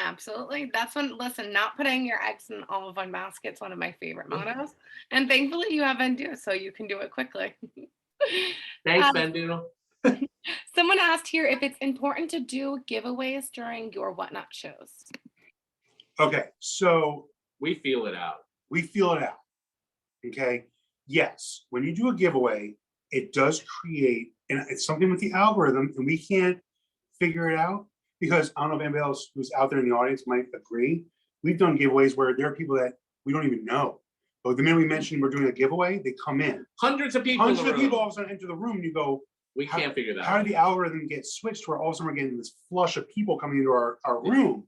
Absolutely. That's when, listen, not putting your eggs in all of one basket is one of my favorite mottos. And thankfully you have Vendoo, so you can do it quickly. Thanks, Um, Vendoo. someone asked here if it's important to do giveaways during your whatnot shows. Okay, so We feel it out. we feel it out. Okay. Yes, when you do a giveaway, it does create, and it's something with the algorithm, and we can't figure it out because I don't know if anybody else who's out there in the audience might agree. We've done giveaways where there are people that we don't even know. But the minute we mention we're doing a giveaway, they come in. Hundreds of people. Hundreds of people all of a sudden enter the room, and you go, We can't figure that how out. did the algorithm get switched where all of a sudden we're getting this flush of people coming into our room?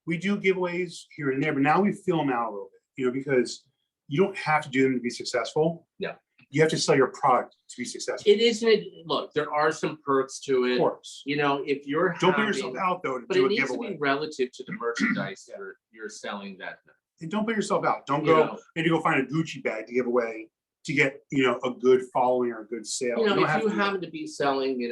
We do giveaways here and there, but now we fill them out a little bit, because you don't have to do them to be successful. Yeah. You have to sell your product to be successful. It isn't. Look, there are some perks to it. Of course. If you're Don't put yourself out though to but do it a needs to giveaway. be relative to the merchandise you're selling that night. And don't put yourself out. Don't You go know. maybe go find a Gucci bag to give away to get a good following or a good sale. If you to do that. happen to be selling,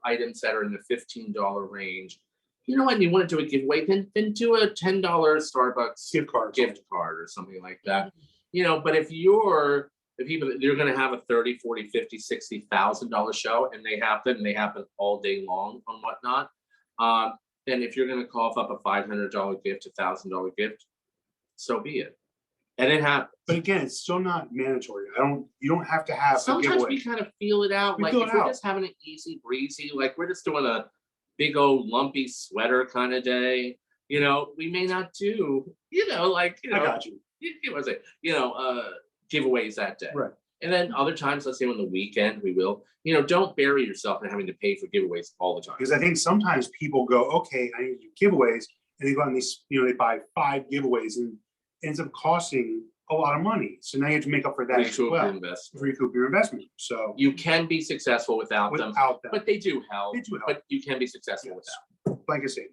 items that are in the $15 range, you know what, you want to do a giveaway, then do a $10 Starbucks gift card or something like that. But if you're going to have a 30, 40, 50, $60,000 show and they happen all day long on whatnot, then if you're going to cough up a $500 gift, $1,000 gift, so be it. And it happens. But again, it's still not mandatory. You don't have to have a Sometimes giveaway. we kind of feel it out. We Like feel if it we're out. just having an easy breezy, like we're just doing a big old lumpy sweater kind of day, we may not do, I got you. you want to say, giveaways that day. Right. And then other times, let's say on the weekend, we will, don't bury yourself in having to pay for giveaways all the time. Because I think sometimes people go, okay, I need to do giveaways, and they go and they buy 5 giveaways and it ends up costing a lot of money. So now you have to make up for that as well. Recoup your investment. So you can be successful without them, but they do help. But you can be successful without. Like I say.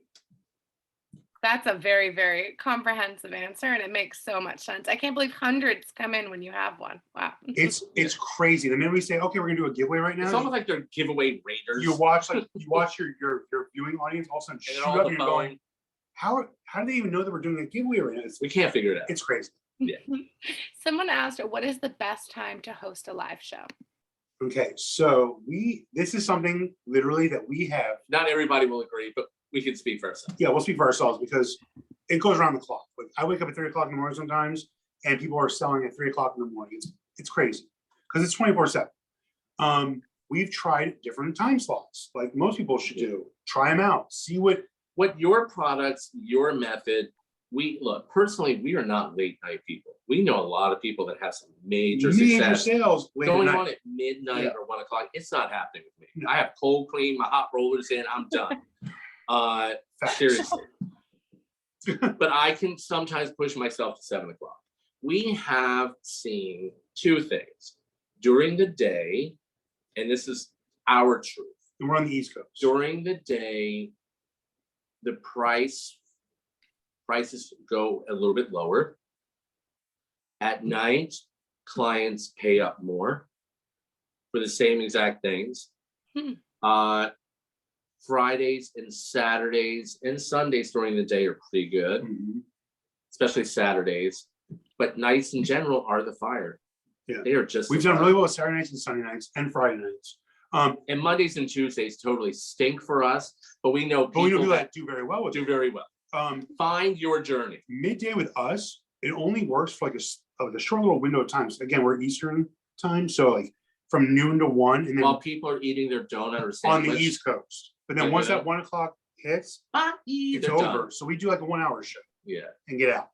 That's a very, very comprehensive answer, and it makes so much sense. I can't believe hundreds come in when you have one. Wow. It's crazy. The minute we say, okay, we're gonna do a giveaway right now. It's almost like they're giveaway raiders. You watch your viewing audience all of a sudden shoot up and you're going, how do they even know that we're doing a giveaway right now? We can't figure it out. It's crazy. Yeah. Someone asked, what is the best time to host a live show? Okay, so this is something literally that we have. Not everybody will agree, but we can speak for ourselves. Yeah, we'll speak for ourselves because it goes around the clock. Like I wake up at 3 o'clock in the morning sometimes, and people are selling at 3 o'clock in the morning. It's crazy because it's 24/7. We've tried different time slots, like most people should do. Try them out, see what your products, your method. Personally, we are not late night people. We know a lot of people that have some major success sales going on at midnight or 1 o'clock. It's not happening with me. No. I have cold cream, my hot rollers in, I'm done. Seriously. But I can sometimes push myself to 7 o'clock. We have seen 2 things during the day, and this is our truth. And we're on the East Coast. During the day, the prices go a little bit lower. At night, clients pay up more for the same exact things. Fridays and Saturdays and Sundays during the day are pretty good, especially Saturdays. But nights in general are the fire. Yeah, they are just. We've done really well with Saturday nights and Sunday nights and Friday nights. And Mondays and Tuesdays totally stink for us, but we know people that do very well with do very well. Find your journey. Midday with us, it only works for like a short little window of time. So again, we're Eastern time, so like from noon to 1, and then while people are eating their donut or sandwich on the East Coast. But then once that 1 o'clock hits, it's over. Done. So we do like a 1 hour show. Yeah, and get out.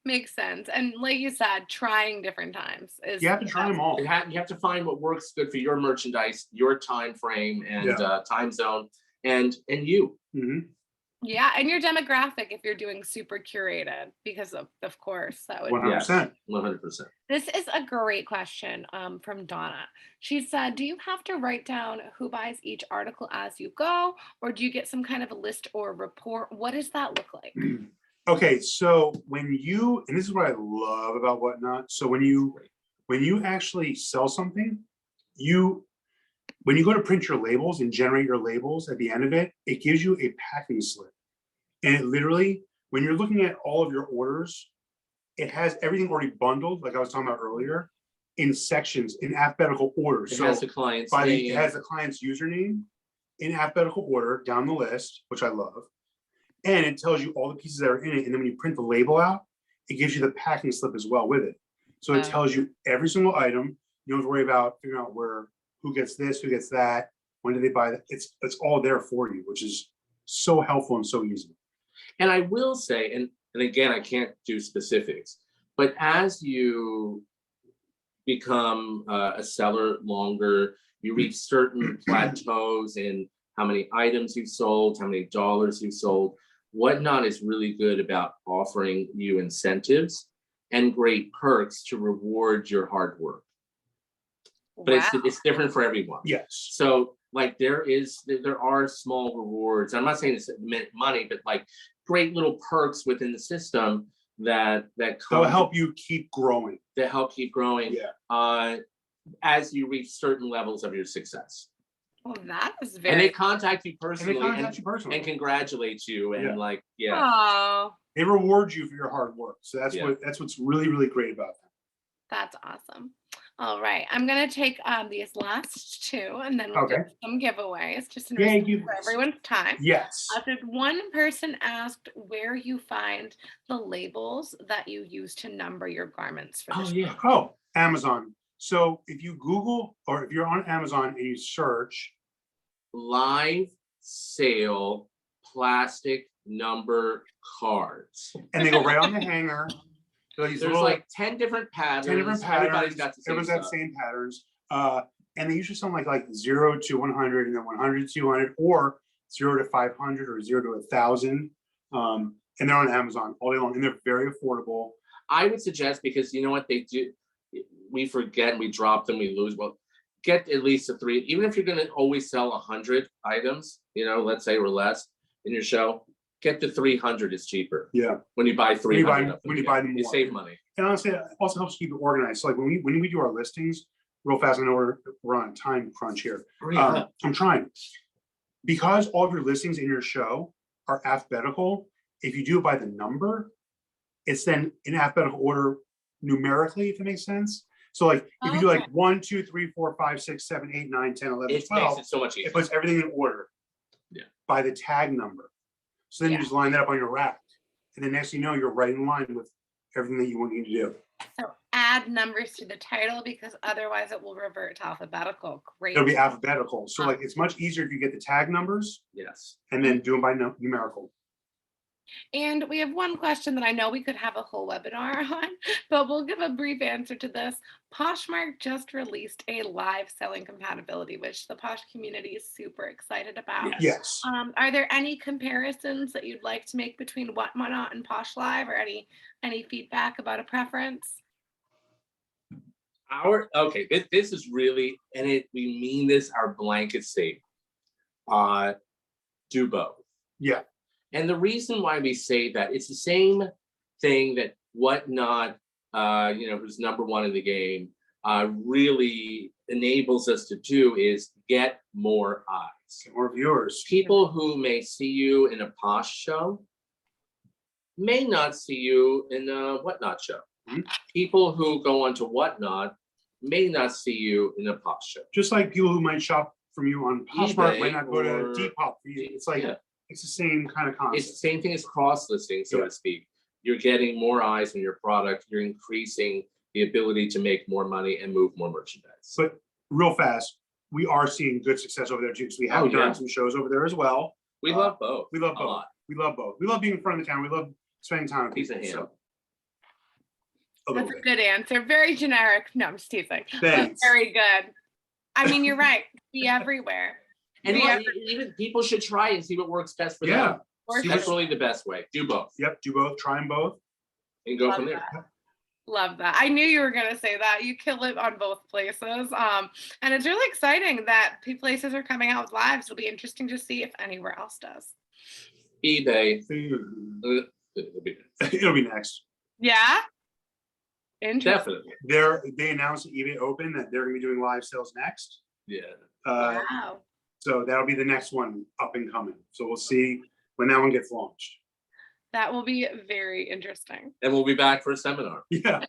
Makes sense. And like you said, trying different times is you have to try them all. You have to find what works good for your merchandise, your time frame and time zone, and you. Yeah, and your demographic if you're doing super curated, because of course that would 100%. 100%. This is a great question from Donna. She said, do you have to write down who buys each article as you go, or do you get some kind of a list or report? What does that look like? Okay, so and this is what I love about Whatnot. So when you actually sell something, when you go to print your labels and generate your labels at the end of it, it gives you a packing slip. And it literally, when you're looking at all of your orders, it has everything already bundled, like I was talking about earlier, in sections, in alphabetical order. It So has the client's it name. has the client's username in alphabetical order down the list, which I love. And it tells you all the pieces that are in it. And then when you print the label out, it gives you the packing slip as well with it. So it tells you every single item. You don't have to worry about figuring out who gets this, who gets that, when do they buy that. It's all there for you, which is so helpful and so easy. And I will say, and again, I can't do specifics, but as you become a seller longer, you reach certain plateaus in how many items you've sold, how many dollars you've sold. Whatnot is really good about offering you incentives and great perks to reward your hard work. But it's different for everyone. Yes. So like there are small rewards. I'm not saying it's money, but like great little perks within the system that They'll help you keep growing. That help keep growing. Yeah. As you reach certain levels of your success. Well, that is very. And they contact you personally and congratulate you and Oh, they reward you for your hard work. So that's what's really, really great about them. that's awesome. All right, I'm gonna take these last two, and then we'll do some giveaways, just in respect for everyone's time. Yes. One person asked where you find the labels that you use to number your garments for the show. Oh, Amazon. So if you Google or if you're on Amazon and you search live sale plastic number cards, and they go right on the hanger. There's like 10 different patterns. Everybody's got the same patterns. And they usually sound like 0 to 100 and then 100 to 200 or 0 to 500 or 0 to 1,000. And they're on Amazon all day long and they're very affordable. I would suggest, because you know what they do, we forget, we drop them, we lose. Well, get at least a 3. Even if you're going to always sell 100 items, let's say, or less in your show, get the 300 is cheaper. Yeah. When you buy 300, when you buy them, you save money. And honestly, it also helps keep it organized. So like when we do our listings, real fast, I know we're on a time crunch here. I'm trying. Because all of your listings in your show are alphabetical, if you do it by the number, it's then in alphabetical order numerically, if it makes sense. So like if you do like 1, 2, 3, 4, 5, 6, 7, 8, 9, 10, 11, 12, makes it so much easier. It puts everything in order by the tag number. So then you just line that up on your rack. And the next thing you know, you're right in line with everything that you want to do. So add numbers to the title, because otherwise it will revert to alphabetical. Great. It'll be alphabetical. So like it's much easier if you get the tag numbers. Yes. And then do them by numerical. And we have one question that I know we could have a whole webinar on, but we'll give a brief answer to this. Poshmark just released a live selling compatibility, which the Posh community is super excited about. Yes. Are there any comparisons that you'd like to make between Whatnot and Posh Live, or any feedback about a preference? This is really, and we mean this, our blanket statement. Do both. Yeah. And the reason why we say that, it's the same thing that Whatnot, who's number one in the game, really enables us to do, is get more eyes. Get more viewers. People who may see you in a Posh show may not see you in a Whatnot show. Mm-hmm. People who go onto Whatnot may not see you in a Posh show. Just like people who might shop from you on Poshmark might not go to Depop for you. It's like it's the same kind of concept. It's the same thing as cross-listing, so to speak. You're getting more eyes on your product. You're increasing the ability to make more money and move more merchandise. But real fast, we are seeing good success over there too. So we have done some shows over there as well. We love both. We love both. We love both. We love being in front of the town. We love spending time with people. So. That's a good answer. Very generic. No, I'm just teasing. Thanks. Very good. I mean, you're right. Be everywhere. And even people should try and see what works best for them. That's really the best way. Do both. Yep, do both. Try them both. And go from there. Love that. I knew you were going to say that. You kill it on both places. And it's really exciting that places are coming out with lives. It'll be interesting to see if anywhere else does. eBay. It'll be next. Yeah? Interesting. Definitely. They announced at eBay Open that they're going to be doing live sales next. Yeah. Wow. So that'll be the next one up and coming. So we'll see when that one gets launched. That will be very interesting. And we'll be back for a seminar. Yeah.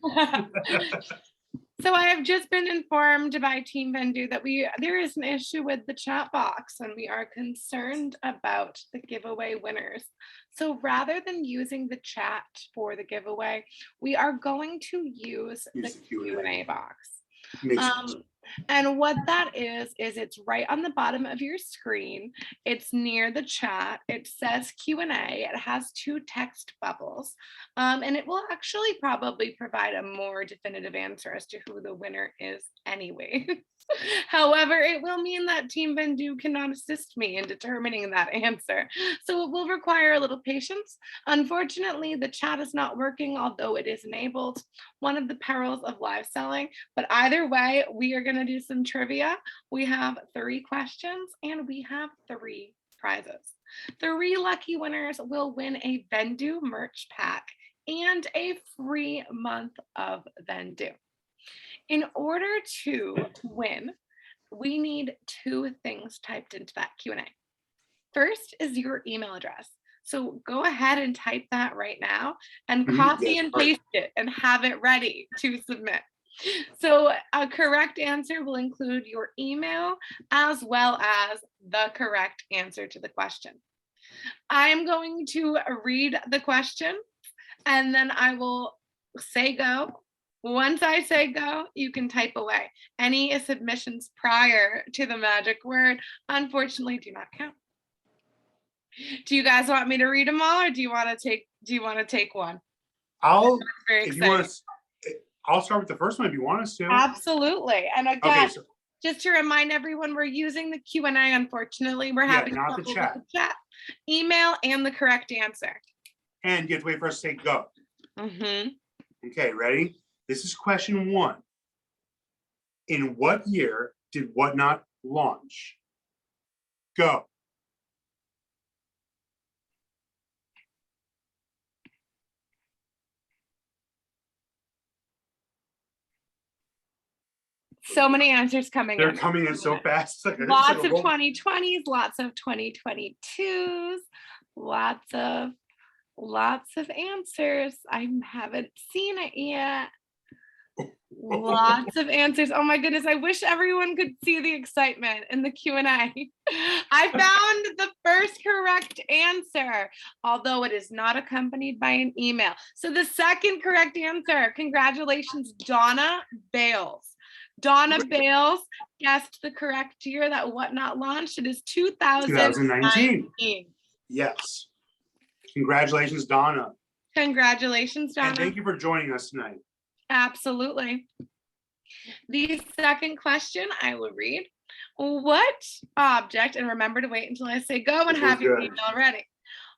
So I have just been informed by Team Vendoo that there is an issue with the chat box and we are concerned about the giveaway winners. So rather than using the chat for the giveaway, we are going to use the Q&A box. Makes sense. And what that is it's right on the bottom of your screen. It's near the chat. It says Q&A. It has 2 text bubbles. And it will actually probably provide a more definitive answer as to who the winner is anyway. However, it will mean that Team Vendoo cannot assist me in determining that answer. So it will require a little patience. Unfortunately, the chat is not working, although it is enabled. One of the perils of live selling. But either way, we are going to do some trivia. We have 3 questions and we have 3 prizes. 3 lucky winners will win a Vendoo merch pack and a free month of Vendoo. In order to win, we need 2 things typed into that Q&A. First is your email address. So go ahead and type that right now and copy and paste it and have it ready to submit. So a correct answer will include your email as well as the correct answer to the question. I am going to read the question and then I will say go. Once I say go, you can type away. Any submissions prior to the magic word, unfortunately, do not count. Do you guys want me to read them all, or do you want to take one? I'll start with the first one if you want us to. Absolutely. And again, Okay, so, just to remind everyone, we're using the Q&A. Unfortunately, we're having not the chat. Email and the correct answer. And you have to wait for us to say go. Okay, ready? This is question 1. In what year did Whatnot launch? Go. So many answers coming in. They're coming in so fast. Lots of 2020s, lots of 2022s, lots of answers. I haven't seen it yet. Lots of answers. Oh my goodness, I wish everyone could see the excitement in the Q&A. I found the first correct answer, although it is not accompanied by an email. So the second correct answer, congratulations, Donna Bales. Donna Bales guessed the correct year that Whatnot launched. It is 2019. Yes. Congratulations, Donna. Congratulations, Donna. And thank you for joining us tonight. Absolutely. The second question I will read. What object, and remember to wait until I say go and have your email ready.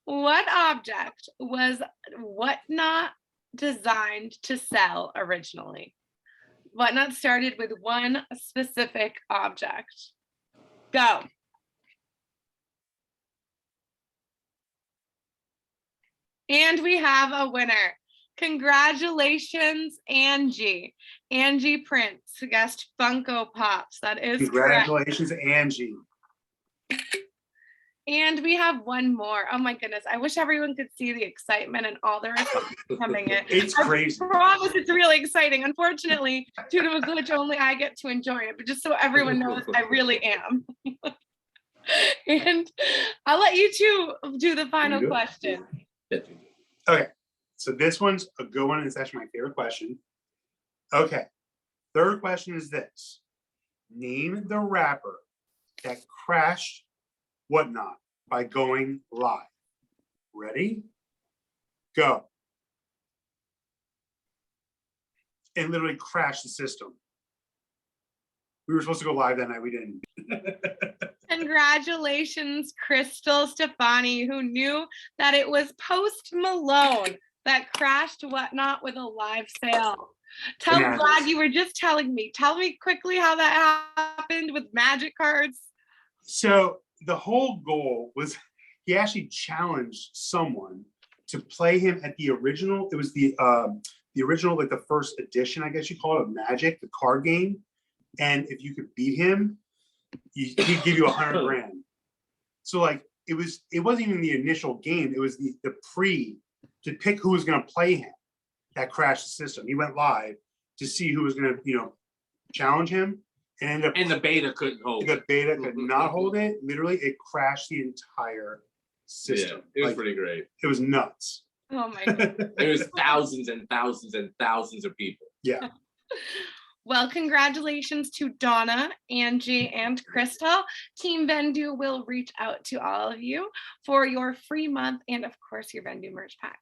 What object was Whatnot designed to sell originally? Whatnot started with one specific object. Go. And we have a winner. Congratulations, Angie. Angie Prince guessed Funko Pops. That is congratulations, correct. Angie. And we have one more. Oh my goodness. I wish everyone could see the excitement and all the responses coming in. It's crazy. I promise it's really exciting. Unfortunately, due to a glitch, only I get to enjoy it. But just so everyone knows, I really am. And I'll let you two do the final question. Okay. So this one's a good one. It's actually my favorite question. Okay. Third question is this. Name the rapper that crashed Whatnot by going live. Ready? Go. And literally crashed the system. We were supposed to go live that night. We didn't. Congratulations, Crystal Stefani, who knew that it was Post Malone that crashed Whatnot with a live sale. Glad you were just telling me. Tell me quickly how that happened with magic cards. So the whole goal was he actually challenged someone to play him at the original. It was the original, like the first edition, I guess you call it, of Magic, the card game. And if you could beat him, he'd give you 100 grand. So like it wasn't even the initial game. It was the pre to pick who was going to play him that crashed the system. He went live to see who was going to, challenge him, and ended up. And the beta couldn't hold. The beta could not hold it. Literally, it crashed the entire system. Yeah, it was pretty great. It was nuts. Oh my God. It was thousands and thousands and thousands of people. Yeah. Well, congratulations to Donna, Angie, and Crystal. Team Vendoo will reach out to all of you for your free month and, of course, your Vendoo merch pack.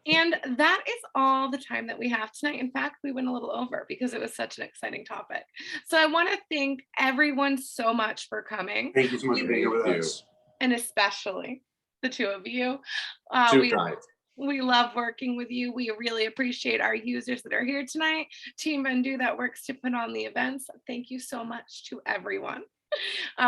And that is all the time that we have tonight. In fact, we went a little over because it was such an exciting topic. So I want to thank everyone so much for coming. Thank you so much for being here with us. And especially the two of you. We love working with you. We really appreciate our users that are here tonight. Team Vendoo that works to put on the events. Thank you so much to everyone.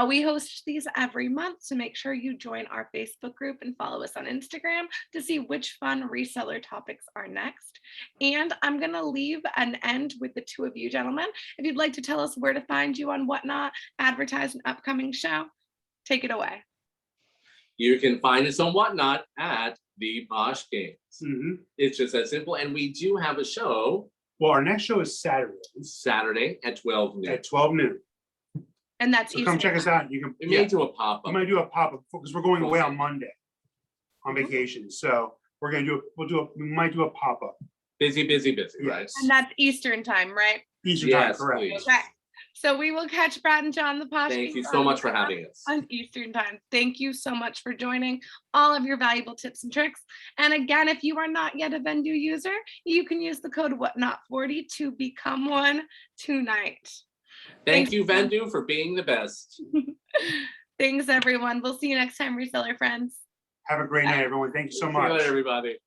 We host these every month, so make sure you join our Facebook group and follow us on Instagram to see which fun reseller topics are next. And I'm going to leave an end with the two of you gentlemen. If you'd like to tell us where to find you on Whatnot, advertise an upcoming show, take it away. You can find us on Whatnot at the Posh Kings. Mm-hmm. It's just that simple. And we do have a show. Well, our next show is Saturday at 12 noon. At 12 noon. And that's so come check us out. You can. We may do a pop-up. We might do a pop-up because we're going away on Monday on vacation. So we're gonna do. We might do a pop-up. Busy, right? And that's Eastern time, right? Eastern time, correct. Please. Okay. So we will catch Brad and John the Posh Thank Kings you so much for having us. on Eastern time. Thank you so much for joining, all of your valuable tips and tricks. And again, if you are not yet a Vendoo user, you can use the code whatnot40 to become one tonight. Thank you, Vendoo, for being the best. Thanks, everyone. We'll see you next time, reseller friends. Have a great night, everyone. Thank you so much. See you later, everybody.